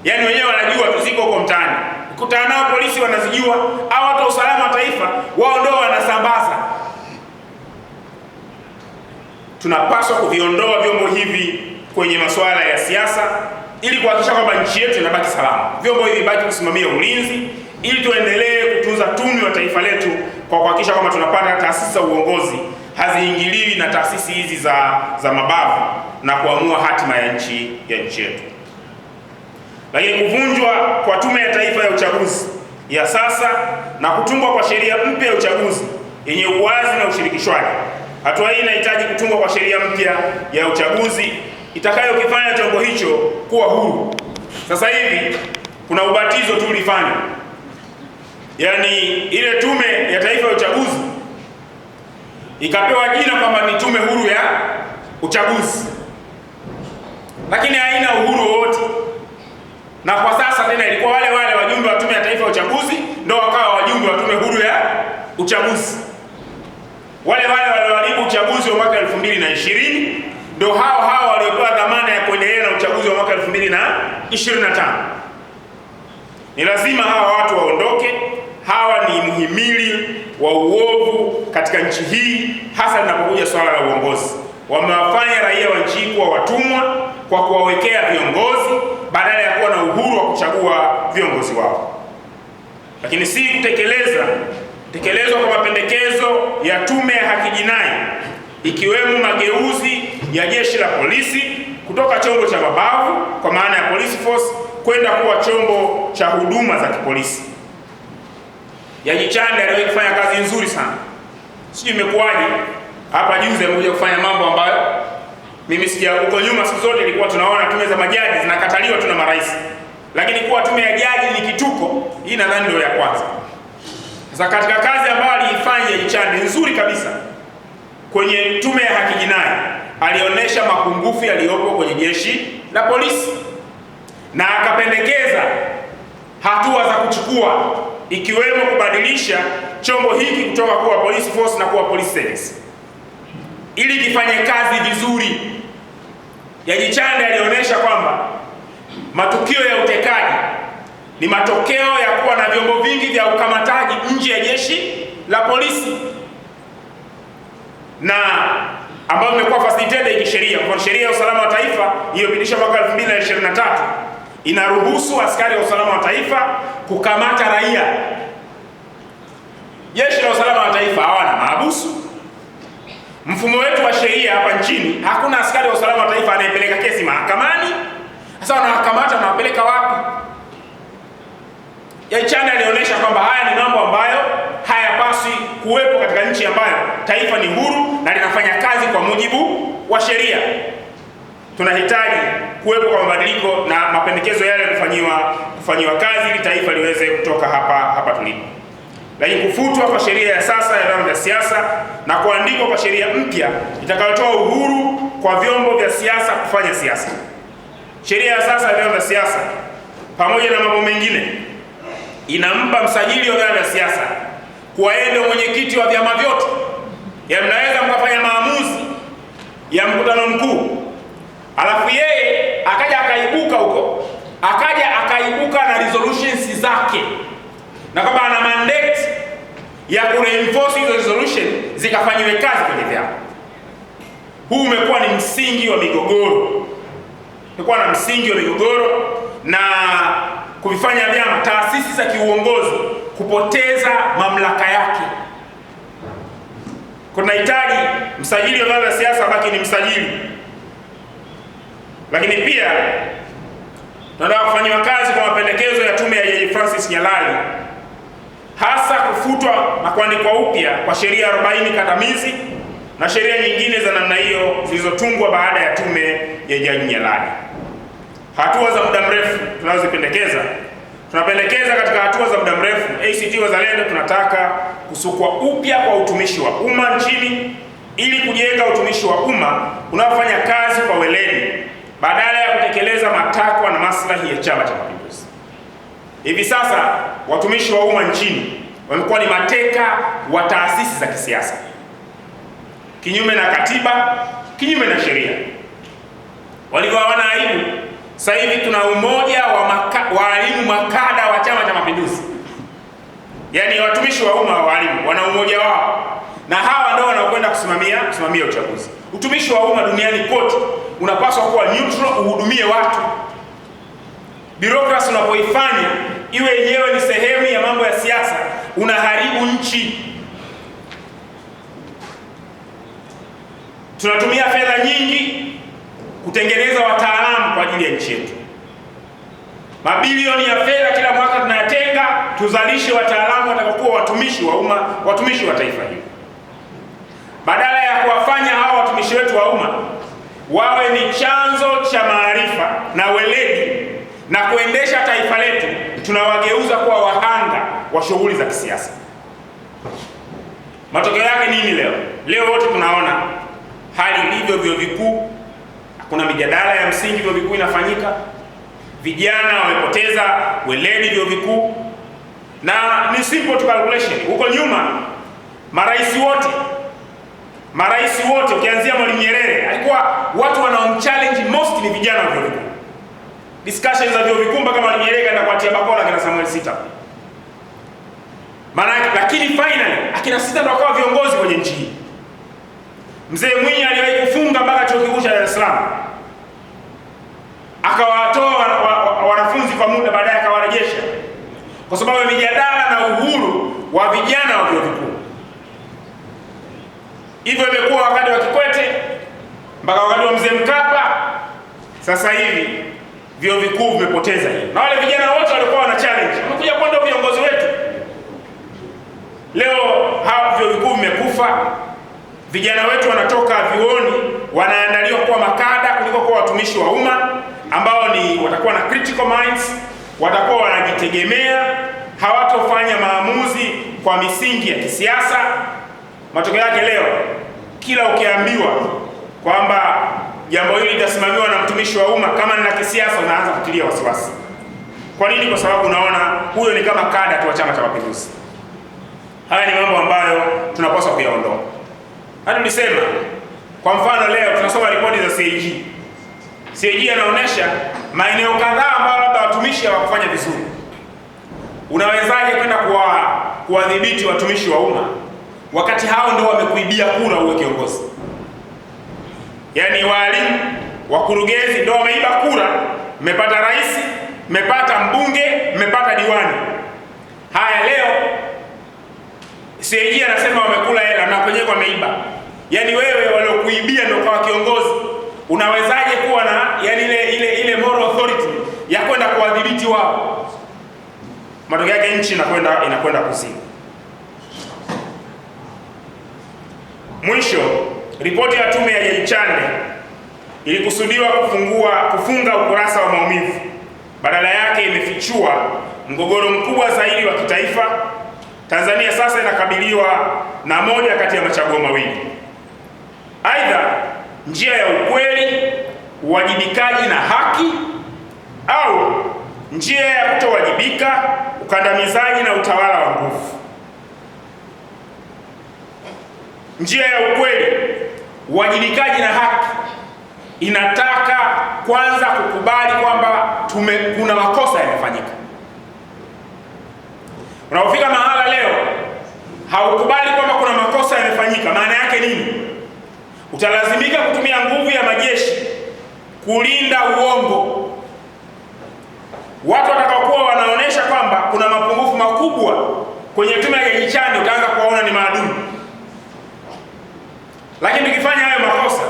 Yaani wenyewe wanajua tu ziko huko mtaani. Ukutana nao polisi wanazijua, au watu wa usalama wa taifa wao ndio wanasambaza. Tunapaswa kuviondoa vyombo hivi kwenye masuala ya siasa ili kuhakikisha kwamba nchi yetu inabaki salama. Vyombo hivi baki kusimamia ulinzi ili tuendelee kutunza tunu ya taifa letu kwa kuhakikisha kwamba tunapata taasisi za uongozi haziingiliwi na taasisi hizi za mabavu na kuamua hatima ya nchi yetu. Lakini kuvunjwa kwa Tume ya Taifa ya Uchaguzi ya sasa na kutungwa kwa sheria mpya ya uchaguzi yenye uwazi na ushirikishwaji. Hatua hii inahitaji kutungwa kwa sheria mpya ya uchaguzi itakayokifanya chombo hicho kuwa huru. Sasa hivi kuna ubatizo tu ulifanywa, yaani ile Tume ya Taifa ya Uchaguzi ikapewa jina kwamba ni tume huru ya uchaguzi, lakini haina uhuru wowote. Na kwa sasa tena ilikuwa wale wajumbe wa Tume ya Taifa ya Uchaguzi ndio wakawa wajumbe wa tume huru ya uchaguzi. Wale walioharibu uchaguzi wa mwaka 2020 ndio hao waliopewa dhamana ya kuendelea na uchaguzi wa mwaka 2025. Ni lazima hawa watu waondoke. Hawa ni muhimili wa uovu katika nchi hii, hasa linapokuja swala la uongozi. Wamewafanya raia wa nchi hii kuwa watumwa kwa kuwawekea viongozi badala ya kuwa na uhuru wa kuchagua viongozi wao. Lakini si kutekelezwa kwa mapendekezo ya Tume ya Haki Jinai, ikiwemo mageuzi ya jeshi la polisi kutoka chombo cha mabavu kwa maana ya police force kwenda kuwa chombo cha huduma za kipolisi. Jaji Chande aliwahi kufanya kazi nzuri sana. Sijui imekuwaje hapa juzi amekuja kufanya mambo ambayo mimi huko nyuma siku zote ilikuwa tunaona tume za majaji zinakataliwa tu na marais. Lakini kuwa tume ya jaji ni kituko, hii nadhani ndio ya kwanza. Sasa katika kazi ambayo aliifanya Jaji Chande nzuri kabisa kwenye Tume ya Haki Jinai, alionyesha mapungufu yaliyopo kwenye jeshi la polisi na akapendekeza hatua za kuchukua, ikiwemo kubadilisha chombo hiki kutoka kuwa police force na kuwa police service ili kifanye kazi vizuri. Jaji Chande alionyesha kwamba matukio ya utekaji ni matokeo ya kuwa na vyombo vingi vya ukamataji nje ya jeshi la polisi, na ambayo imekuwa facilitated kisheria. Kwa sheria ya usalama wa taifa iliyopitishwa mwaka 2023 inaruhusu askari wa usalama wa taifa kukamata raia. Jeshi la usalama wa taifa hawana mahabusu. Mfumo wetu wa sheria hapa nchini, hakuna askari wa usalama wa taifa anayepeleka kesi mahakamani. Sasa wanawakamata na wapeleka wapi? Chande alionyesha kwamba haya ni mambo ambayo hayapaswi kuwepo katika nchi ambayo taifa ni huru na linafanya kazi kwa mujibu wa sheria. Tunahitaji kuwepo kwa mabadiliko na mapendekezo yale kufanyiwa kazi ili taifa liweze kutoka hapa tulipo. Lakini kufutwa kwa sheria ya sasa ya vyama vya siasa na kuandikwa kwa sheria mpya itakayotoa uhuru kwa vyombo vya siasa kufanya siasa. Sheria ya sasa ya vyama vya siasa pamoja na mambo mengine inampa msajili wa vyama vya siasa kuwa yeye ndio mwenyekiti wa vyama vyote. Mnaweza mkafanya maamuzi ya mkutano mkuu, alafu yeye akaja akaibuka na resolutions zake, na kwamba ana mandate ya kureinforce hizo resolution zikafanyiwe kazi kwenye vyama. Huu umekuwa ni msingi wa migogoro, na kuvifanya vyama, taasisi za kiuongozi kupoteza mamlaka yake. Kunahitaji msajili wa vyama vya siasa baki ni msajili, lakini pia tunataka kufanywa kazi kwa mapendekezo ya tume ya Jaji Francis Nyalali, hasa kufutwa na kuandikwa upya kwa sheria 40 kandamizi na sheria nyingine za namna hiyo zilizotungwa baada ya tume ya Jaji Nyalali. Hatua za muda mrefu tunapendekeza katika hatua za muda mrefu, ACT Wazalendo tunataka kusukwa upya kwa utumishi wa umma nchini ili kujenga utumishi wa umma unaofanya kazi kwa weledi badala ya kutekeleza matakwa na maslahi ya Chama cha Mapinduzi. Hivi sasa watumishi wa umma nchini wamekuwa ni mateka wa taasisi za kisiasa, kinyume na katiba, kinyume na sheria. Walivyo hawana aibu. Sasa hivi tuna umoja wa walimu makada wa Chama cha Mapinduzi, yaani watumishi wa umma wa walimu wana umoja wao, na hawa ndio wanaokwenda kusimamia uchaguzi. Utumishi wa umma duniani kote unapaswa kuwa neutral, uhudumie watu. Bureaucracy unapoifanya iwe yenyewe ni sehemu ya mambo ya siasa, unaharibu nchi. Tunatumia fedha nyingi kutengeneza wataalamu kwa ajili ya nchi yetu. Mabilioni ya fedha kila mwaka tunayatenga tuzalishe wataalamu watakaokuwa watumishi wa umma, watumishi wa taifa hili. Badala ya kuwafanya hawa watumishi wetu wa umma wawe ni chanzo cha maarifa na weledi na kuendesha taifa letu, tunawageuza kuwa wahanga wa shughuli za kisiasa. Matokeo yake nini leo? Leo wote tunaona hali ilivyo vyuo vikuu. Kuna mijadala ya msingi vyuo vikuu inafanyika. Vijana wamepoteza weledi vyuo vikuu, na ni simple to calculation. Huko nyuma marais wote ukianzia Mwalimu Nyerere, alikuwa watu wanaomchallenge most ni vijana wa vyuo vikuu. Discussions za vyuo vikuu mpaka Mwalimu Nyerere kaenda kuatia bakola kina Samuel Sita. Lakini finally akina Sita ndio wakawa viongozi kwenye nchi hii. Mzee Mwinyi aliwahi kufunga mpaka chuo kikuu cha Dar es Salaam, akawatoa wanafunzi kwa muda, baadaye akawarejesha kwa sababu ya mijadala na uhuru wa vijana wa vyuo vikuu. Hivyo imekuwa wakati wa Kikwete mpaka wakati wa Mzee Mkapa. Sasa hivi vyuo vikuu vimepoteza hiyo, na wale vijana wote walikuwa wana challenge wamekuja kuwa ndio viongozi wetu. Leo hawa vyuo vikuu vimekufa. Vijana wetu wanatoka vyuoni wanaandaliwa kuwa makada kuliko kuwa watumishi wa umma ambao watakuwa na critical minds, watakuwa wanajitegemea, hawatofanya maamuzi kwa misingi ya kisiasa. Matokeo yake leo kila ukiambiwa kwamba jambo hili litasimamiwa na mtumishi wa umma kama ni la kisiasa, unaanza kutilia wasiwasi. Kwa nini? Kwa sababu unaona huyo ni kama kada tu wa Chama cha Mapinduzi. Haya ni mambo ambayo tunapaswa kuyaondoa. Hata tulisema kwa mfano leo tunasoma ripoti za CAG. CAG anaonyesha maeneo kadhaa ambayo labda watumishi hawakufanya vizuri. Unawezaje kwenda kuwadhibiti watumishi wa umma wakati hao ndio wamekuibia kura uwe kiongozi? Yaani walimu, wakurugenzi ndio wameiba kura, mmepata rais, mmepata mbunge, mmepata diwani. Haya leo CAG anasema wamekula hela na kwenyewe wameiba. Yaani wewe waliokuibia ndio kwa kiongozi, unawezaje kuwa na ile moral authority ya kwenda kuwadhibiti wao? matokeo yake nchi inakwenda kuzimu. Mwisho, ripoti ya tume ya Jaji Chande ilikusudiwa kufunga ukurasa wa maumivu, badala yake imefichua mgogoro mkubwa zaidi wa kitaifa. Tanzania sasa inakabiliwa na moja kati ya machaguo mawili: aidha njia ya ukweli, uwajibikaji na haki, au njia ya kutowajibika, ukandamizaji na utawala wa nguvu. Njia ya ukweli, uwajibikaji na haki inataka kwanza kukubali kwamba kuna makosa yamefanyika. Unapofika mahala leo haukubali kwamba kuna makosa yamefanyika, maana yake nini? Utalazimika kutumia nguvu ya majeshi kulinda uongo. Watu watakaokuwa wanaonesha kwamba kuna mapungufu makubwa kwenye tume ya Jaji Chande utaanza kuwaona ni maadui. Lakini tukifanya hayo makosa,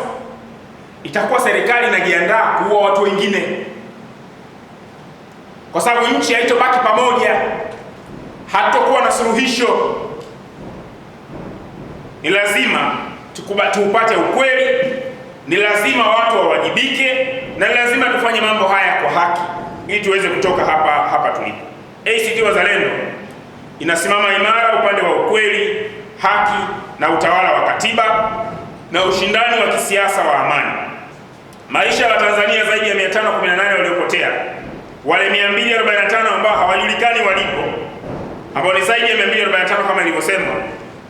itakuwa serikali inajiandaa kuua watu wengine, kwa sababu nchi haitobaki pamoja, hatakuwa na suluhisho. Ni lazima tuupate ukweli, ni lazima watu wawajibike, na ni lazima tufanye mambo haya kwa haki ili tuweze kutoka hapa tulipo. ACT Wazalendo inasimama imara upande wa ukweli, haki na utawala wa katiba na ushindani wa kisiasa wa amani. Maisha ya Tanzania zaidi ya 518 waliopotea, wale 245 ambao hawajulikani walipo, ambao ni zaidi ya 245 kama ilivyosemwa,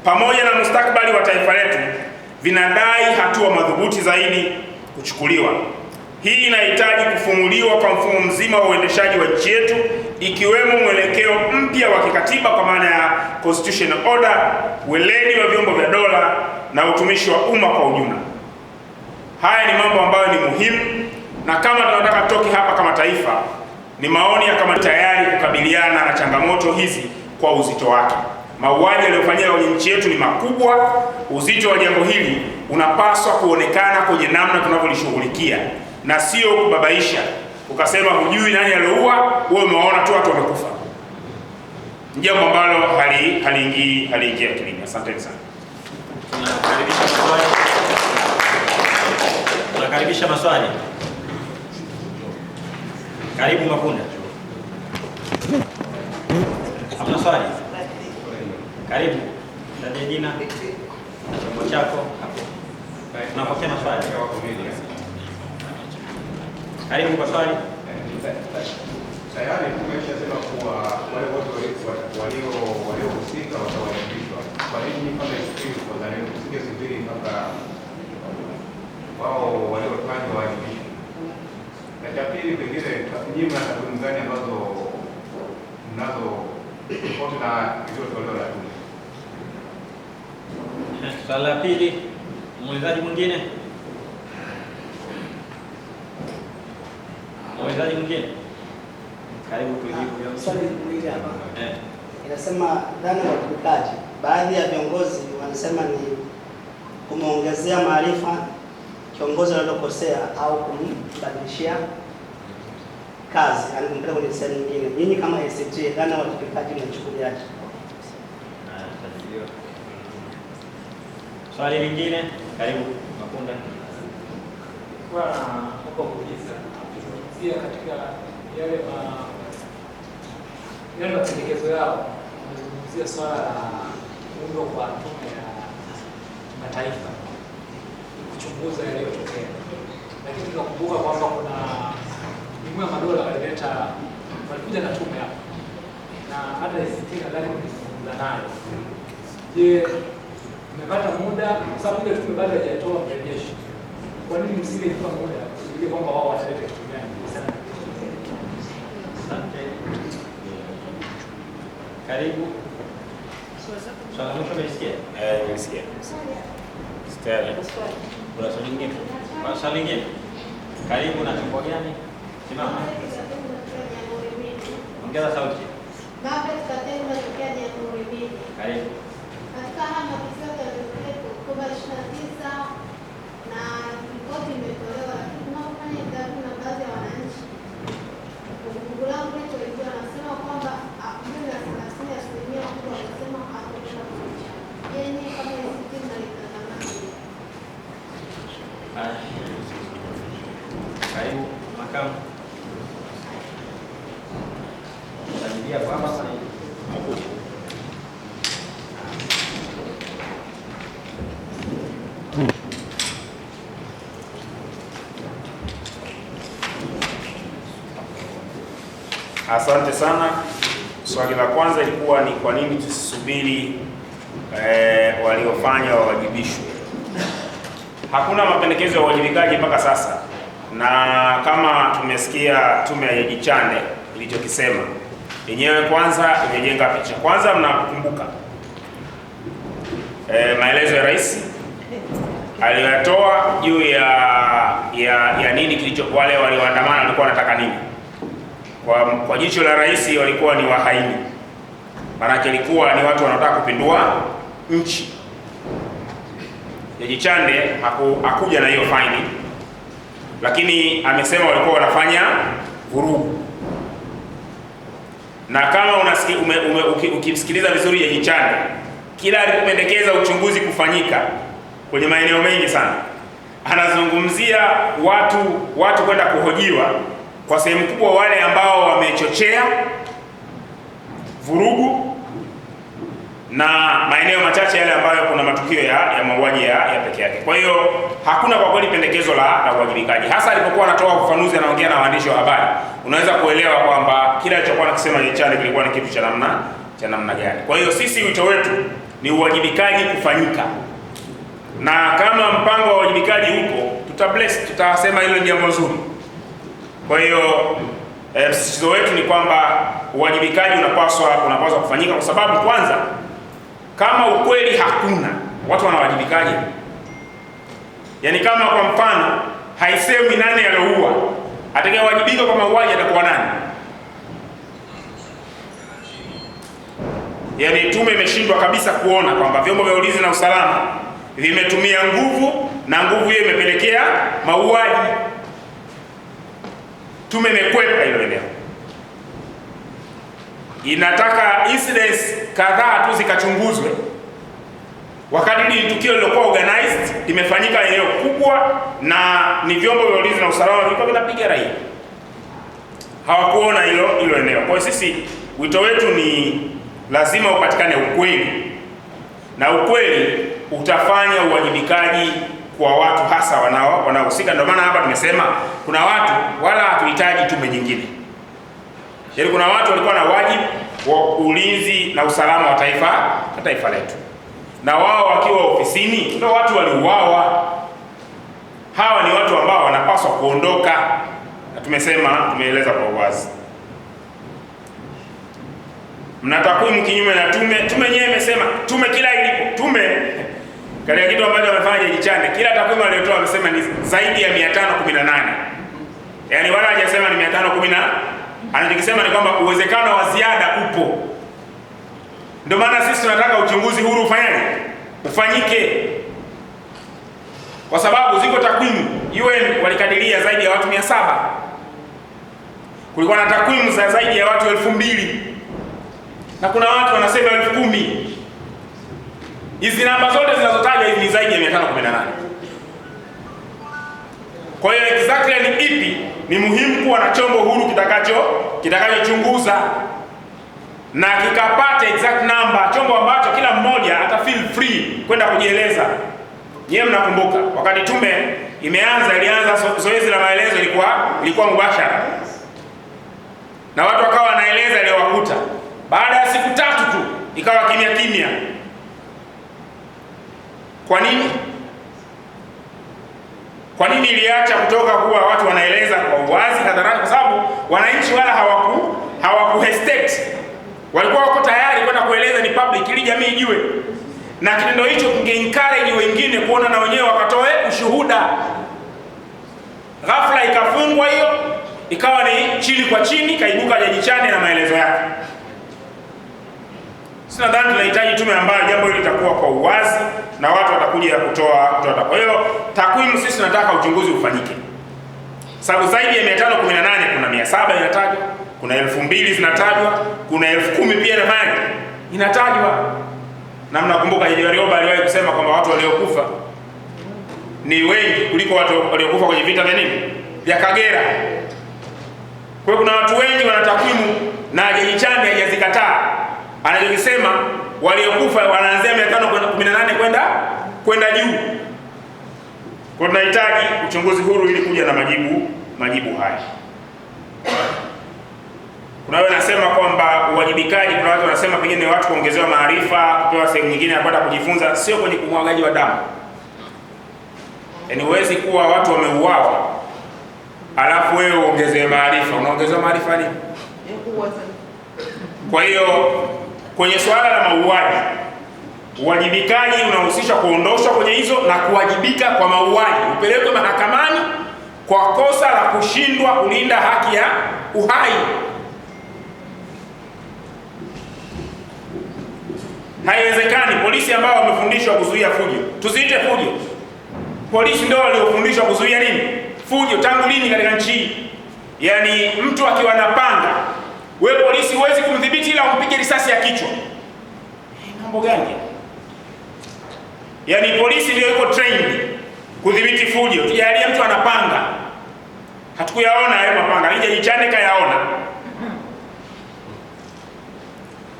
pamoja na mustakabali wa taifa letu, vinadai hatua madhubuti zaidi kuchukuliwa. Hii inahitaji kufumuliwa kwa mfumo mzima wa uendeshaji wa nchi yetu, ikiwemo mwelekeo mpya wa kikatiba kwa maana ya constitutional order, weledi wa vyombo vya dola na utumishi wa umma kwa ujumla. Haya ni mambo ambayo ni muhimu, na kama tunataka tutoke hapa kama taifa, ni maoni ya kama tayari kukabiliana na changamoto hizi kwa uzito wake. Mauaji yaliyofanyika kwenye nchi yetu ni makubwa. Uzito wa jambo hili unapaswa kuonekana kwenye namna tunavyolishughulikia, na sio kubabaisha ukasema hujui nani aliyeua, wewe umeona tu watu wamekufa. Jambo ambalo haliingii akilini. Asante sana. Tunakaribisha maswali. Karibu Mapunda. Hamna swali? Karibu. Taja jina na chombo chako hapo. Tunapokea maswali. Karibu kwa swali. Tayari tumeshasema kuwa wale wote waliohusika watawajibishwa. Kwa nini kama ACT Wazalendo tusingesubiri mpaka wao waliofanya wawajibishwe? Na cha pili, pengine nyinyi mna takwimu gani ambazo mnazo tofauti na hizo toleo la tume? Swali la pili, muulizaji mwingine? Muulizaji mwingine? Karibu tujibu. Swali hili hapa. Inasema dhana ya uwajibikaji. Baadhi ya viongozi wanasema ni kumongezea maarifa kiongozi aliyokosea au kumbadilishia kazi, yani kumpeleka kwenye sehemu nyingine. Nyinyi kama ACT, dhana ya uwajibikaji mnachukuliaje? Swali lingine? Karibu Mapunda. Kwa huko kuuliza pia katika yale mapendekezo yao wanazungumzia swala la muundo kwa tume ya kimataifa kuchunguza yaliyotokea, lakini tunakumbuka kwamba kuna Jumuiya ya Madola walikuja na tume hapo, na hata ACT nadhani walizungumza nayo. Je, mmepata muda? Kwa sababu ile tume bado haijatoa mrejesho. Kwa nini msingeipa muda ili kwamba wao watalete kitu gani? Asante. Karibu. Swali la mwisho umesikia? Nimesikia. Kuna swali lingine? Swali lingine? Karibu na chombo gani? Simama. Ongeza sauti. Karibu. Katika haya matukio yaliyotokea Oktoba 29 na ripoti imetolewa, lakini tunapofanya interview na baadhi ya wananchi, kumbukumbu langu liko wanasema kwamba Makamu. Sajidia kwa hapa sasa. Asante sana. Swali la kwanza ilikuwa ni kwa nini tusisubiri waliofanya wawajibishwe. Hakuna mapendekezo ya uwajibikaji mpaka sasa, na kama tumesikia tume ya Jaji Chande ilichokisema yenyewe, kwanza imejenga picha. Kwanza mnakumbuka maelezo ya rais aliyotoa juu ya nini kilicho, wale walioandamana walikuwa wanataka nini. Kwa jicho la rais walikuwa ni wahaini, maanake ilikuwa ni watu wanaotaka kupindua nchi. Jaji Chande hakuja na hiyo faini, lakini amesema walikuwa wanafanya vurugu. Na kama ukimsikiliza vizuri Jaji Chande, kila alipendekeza uchunguzi kufanyika kwenye maeneo mengi sana, anazungumzia watu kwenda kuhojiwa, kwa sehemu kubwa wale ambao wamechochea vurugu, na maeneo machache yale ambayo kuna matukio ya mauaji ya peke yake. Kwa hiyo hakuna kwa kweli pendekezo la uwajibikaji. Hasa alipokuwa anatoa ufafanuzi, anaongea na waandishi wa habari, unaweza kuelewa kwamba kila alichokuwa anakisema Jaji Chande kilikuwa ni kitu cha namna gani. Kwa hiyo sisi wito wetu ni uwajibikaji kufanyika, na kama mpango wa uwajibikaji upo, tutasema hilo ni jambo zuri. Kwa hiyo msisitizo wetu ni kwamba uwajibikaji unapaswa kufanyika, kwa sababu kwanza, kama ukweli hakuna, watu wanawajibikaje? Yaani kama kwa mfano haisemi nani aliyeua, atakayewajibika kwa mauaji atakuwa nani? Yaani tume imeshindwa kabisa kuona kwamba vyombo vya ulinzi na usalama vimetumia nguvu, na nguvu hiyo imepelekea mauaji. Tume imekwepa hilo eneo. Inataka incidents kadhaa tu zikachunguzwe, wakati ni tukio lilokuwa organized, limefanyika eneo kubwa, na ni vyombo vya ulinzi na usalama vilikuwa vinapiga raia. Hawakuona hilo eneo. Kwa hiyo sisi wito wetu ni lazima upatikane ukweli, na ukweli utafanya uwajibikaji kwa watu hasa wanaohusika. Ndio maana hapa tumesema kuna watu wala hatuhitaji tume nyingine. Yaani kuna watu walikuwa na wajibu wa ulinzi na usalama wa taifa letu, na wao wakiwa ofisini ndio watu waliuawa. Hawa ni watu ambao wanapaswa kuondoka, na tumeeleza kwa uwazi. Mna takwimu kinyume na tume. Tume yenyewe imesema, katika kitu ambacho wamefanya Jaji Chande, kila takwimu aliyotoa amesema ni zaidi ya 518. Yaani wala hajasema ni 510. Anachokisema ni kwamba uwezekano wa ziada upo. Ndio maana sisi tunataka uchunguzi huru ufanyike. Kwa sababu ziko takwimu, UN walikadiria zaidi ya watu 700. Kulikuwa na takwimu za zaidi ya watu 2000. Na kuna watu wanasema 10,000. Hizi namba zote zinazotajwa hizi ni zaidi ya 518. Kwa hiyo exactly ni ipi? Ni muhimu kuwa na chombo huru kitakachochunguza na kikapata exact number, chombo ambacho kila mmoja ata feel free kwenda kujieleza. Nyewe mnakumbuka wakati tume ilianza zoezi la maelezo, ilikuwa mubashara, na watu wakawa wanaeleza iliyowakuta. Baada ya siku 3 tu ikawa kimya. Kwa nini? Kwa nini iliacha kutoka kuwa watu wanaeleza kwa uwazi hadharani? Kwa sababu wananchi wala hawaku hesitate, walikuwa wako tayari kwenda kueleza ni public, ili jamii ijue, na kitendo hicho kinge-encourage wengine kuona na wenyewe wakatoe ushuhuda. Ghafla ikafungwa hiyo, ikawa ni chini kwa chini, kaibuka Jaji Chande na maelezo yake. Sina dhani tunahitaji tume ambayo jambo hili litakuwa kwa uwazi na watu watakuja kutoa. Kwa hiyo takwimu, sisi tunataka uchunguzi ufanyike. Sababu zaidi ya 518 kuna 700 inatajwa, kuna 2000 zinatajwa, kuna 10,000 pia inatajwa. Na mnakumbuka Jaji Warioba aliwahi kusema kwamba watu waliokufa ni wengi kuliko watu waliokufa kwenye vita vya Kagera. Kwa hiyo kuna watu wengi wana takwimu na Jaji Chande hajazikataa. Anachokisema waliokufa wanaanzia 518 kwenda juu. Kwa tunahitaji uchunguzi huru ili kuja na majibu haya. Kuna wale wanasema kwamba uwajibikaji, kuna watu wanasema pengine watu kuongezewa maarifa, kupewa sehemu nyingine ya kwenda kujifunza, sio kwenye kumwagaji wa damu. Yaani huwezi kuwa watu wameuawa alafu wewe uongezewe maarifa. Unaongezewa maarifa nini? Kwa hiyo kwenye swala la mauaji, uwajibikaji unahusisha kuondoshwa kwenye hizo na kuwajibika kwa mauaji, upelekwe mahakamani kwa kosa la kushindwa kulinda haki ya uhai. Haiwezekani polisi ambao wamefundishwa kuzuia fujo, tusiite fujo. Polisi ndio waliofundishwa kuzuia nini? Fujo. Tangu lini katika nchi hii? Yaani mtu akiwa na panga, wewe polisi huwezi kumdhibiti ila umpige risasi ya kichwa. Mambo gani? Yaani polisi ndio yuko trained kudhibiti fujo. Tujalie mtu anapanga. Hatukuyaona hayo mapanga. Jaji Chande kayaona.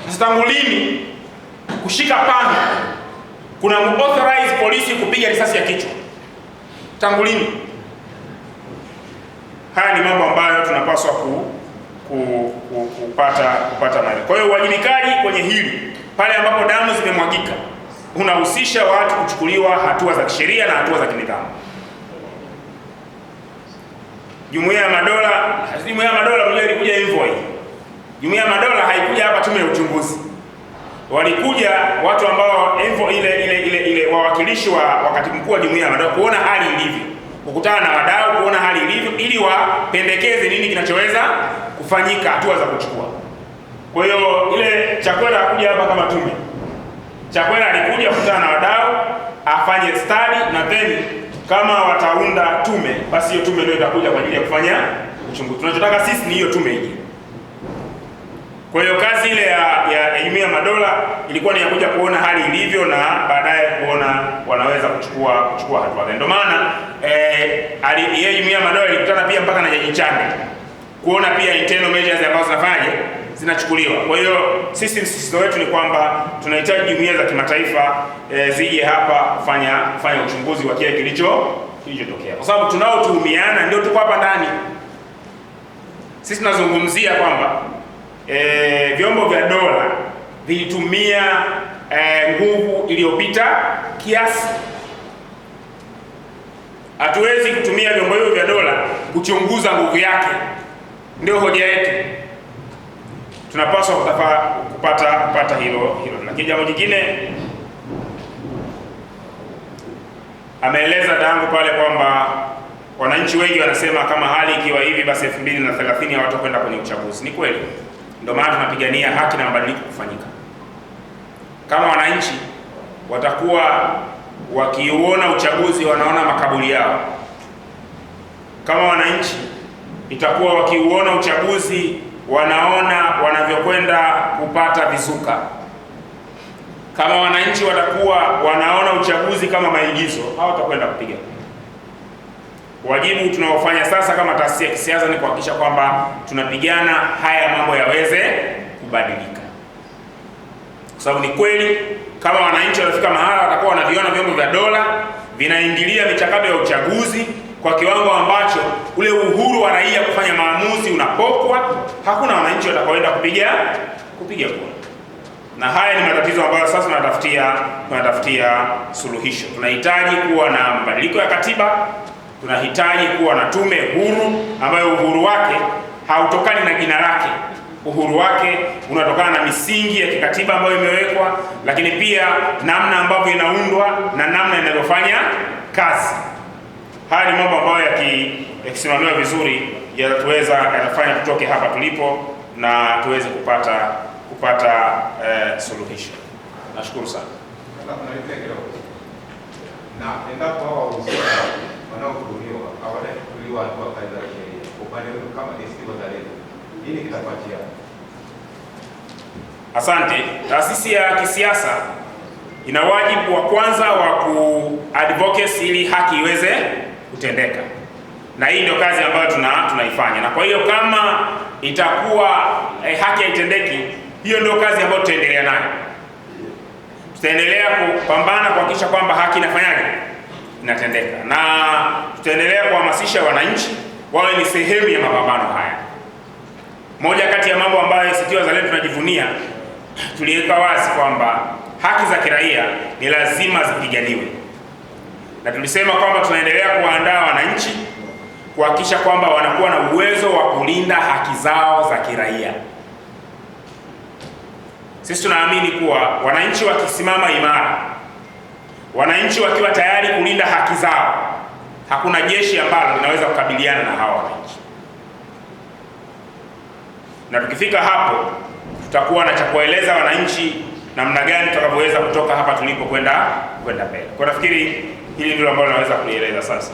Sasa tangu lini kushika panga kuna authorize polisi kupiga risasi ya kichwa? Tangu lini? Haya ni mambo ambayo tunapaswa kupata mali. Kwa hiyo uwajibikaji kwenye hili, pale ambapo damu zimemwagika, unahusisha watu kuchukuliwa hatua za kisheria na hatua za kinidhamu. Jumuiya ya Madola mwenyewe ilikuja envoy. Jumuiya ya Madola haikuja hapa tume ya uchunguzi. Walikuja watu ambao envoy ile wawakilishi wa katibu mkuu wa Jumuiya ya Madola kuona hali ilivyo, kukutana na wadau kuona hali ilivyo ili wapendekeze nini kinachoweza kufanyika, hatua za kuchukua. Kwa hiyo ile Chakwera hakuja hapa kama tume. Chakwera alikuja kukutana na wadau, afanye study, na then kama wataunda tume, basi hiyo tume ndio itakuja kwa ajili ya kufanya uchunguzi. Tunachotaka sisi ni hiyo tume hii. Kwa hiyo kazi ile ya Jumuiya ya Madola ilikuwa ni ya kuja kuona hali ilivyo na baadaye kuona wanaweza kuchukua hatua gani. Ndio maana yeye Jumuiya ya Madola ilikutana pia mpaka na Jaji Chande kuona pia internal measures ambazo zinachukuliwa. Kwa hiyo sisi msisitizo wetu ni kwamba tunahitaji jumuiya za kimataifa zije hapa kufanya uchunguzi wa kile kilichotokea, kwa sababu tunaotuhumiana ndio tuko hapa ndani. Sisi tunazungumzia kwamba vyombo vya dola vilitumia nguvu iliyopita kiasi. Hatuwezi kutumia vyombo hivyo vya dola kuchunguza nguvu yake, ndio hoja yetu. Tunapaswa kupata hilo. Lakini jambo jingine, ameeleza dangu pale kwamba wananchi wengi wanasema kama hali ikiwa hivi basi 2030 hawatakwenda kwenye uchaguzi. Ni kweli. Ndio maana tunapigania haki na mabadiliko kufanyika. Kama wananchi watakuwa wakiuona uchaguzi wanaona makaburi yao, kama wananchi itakuwa wakiuona uchaguzi wanaona wanavyokwenda kupata vizuka, kama wananchi watakuwa wanaona uchaguzi kama maigizo, hawatakwenda kupiga. Wajibu tunaofanya sasa kama taasisi ya kisiasa ni kuhakikisha kwamba tunapigana haya mambo yaweze kubadilika, kwa sababu ni kweli kama wananchi wanafika mahala watakuwa wanaviona vyombo vya dola vinaingilia michakato ya uchaguzi kwa kiwango ambacho ule uhuru wa raia kufanya maamuzi unapokwa, hakuna wananchi watakaoenda kupiga kura. Na haya ni matatizo ambayo sasa tunatafutia suluhisho. Tunahitaji kuwa na mabadiliko ya katiba, tunahitaji kuwa na tume huru ambayo uhuru wake hautokani na jina lake. Uhuru wake unatokana na misingi ya kikatiba ambayo imewekwa, lakini pia namna ambavyo inaundwa na namna inavyofanya kazi. Haya ni mambo ambayo yakisimamiwa vizuri yatafanya tutoke hapa tulipo na tuweze kupata suluhisho. Nashukuru sana. Na endapo hao wahusika wanaohudumiwa hawatachukuliwa hatua kali za sheria, upande wenu kama ACT Wazalendo, nini kitafuatia? Asante. Taasisi ya kisiasa ina wajibu wa kwanza wa kuadvocate ili haki iweze kutendeka. na hii ndio kazi ambayo tunaifanya. Na kwa hiyo kama itakuwa haki haitendeki, hiyo ndio kazi ambayo tutaendelea nayo. Tutaendelea kupambana kuhakikisha kwamba haki inafanyaje, inatendeka, na tutaendelea kuhamasisha wananchi wawe ni sehemu ya mapambano haya. Moja kati ya mambo ambayo ACT Wazalendo tunajivunia, tuliweka wazi kwamba haki za kiraia ni lazima zipiganiwe, na tulisema kwamba tunaendelea kuandaa wananchi kuhakikisha kwamba wanakuwa na uwezo wa kulinda haki zao za kiraia. Sisi tunaamini kuwa wananchi wakisimama imara, wananchi wakiwa tayari kulinda haki zao, hakuna jeshi ambalo linaweza kukabiliana na hawa wananchi. Na tukifika hapo, tutakuwa na cha kueleza wananchi namna gani tutakavyoweza kutoka hapa tulipo kwenda mbele. Kwa nafikiri hili ndilo ambalo naweza kulieleza sasa.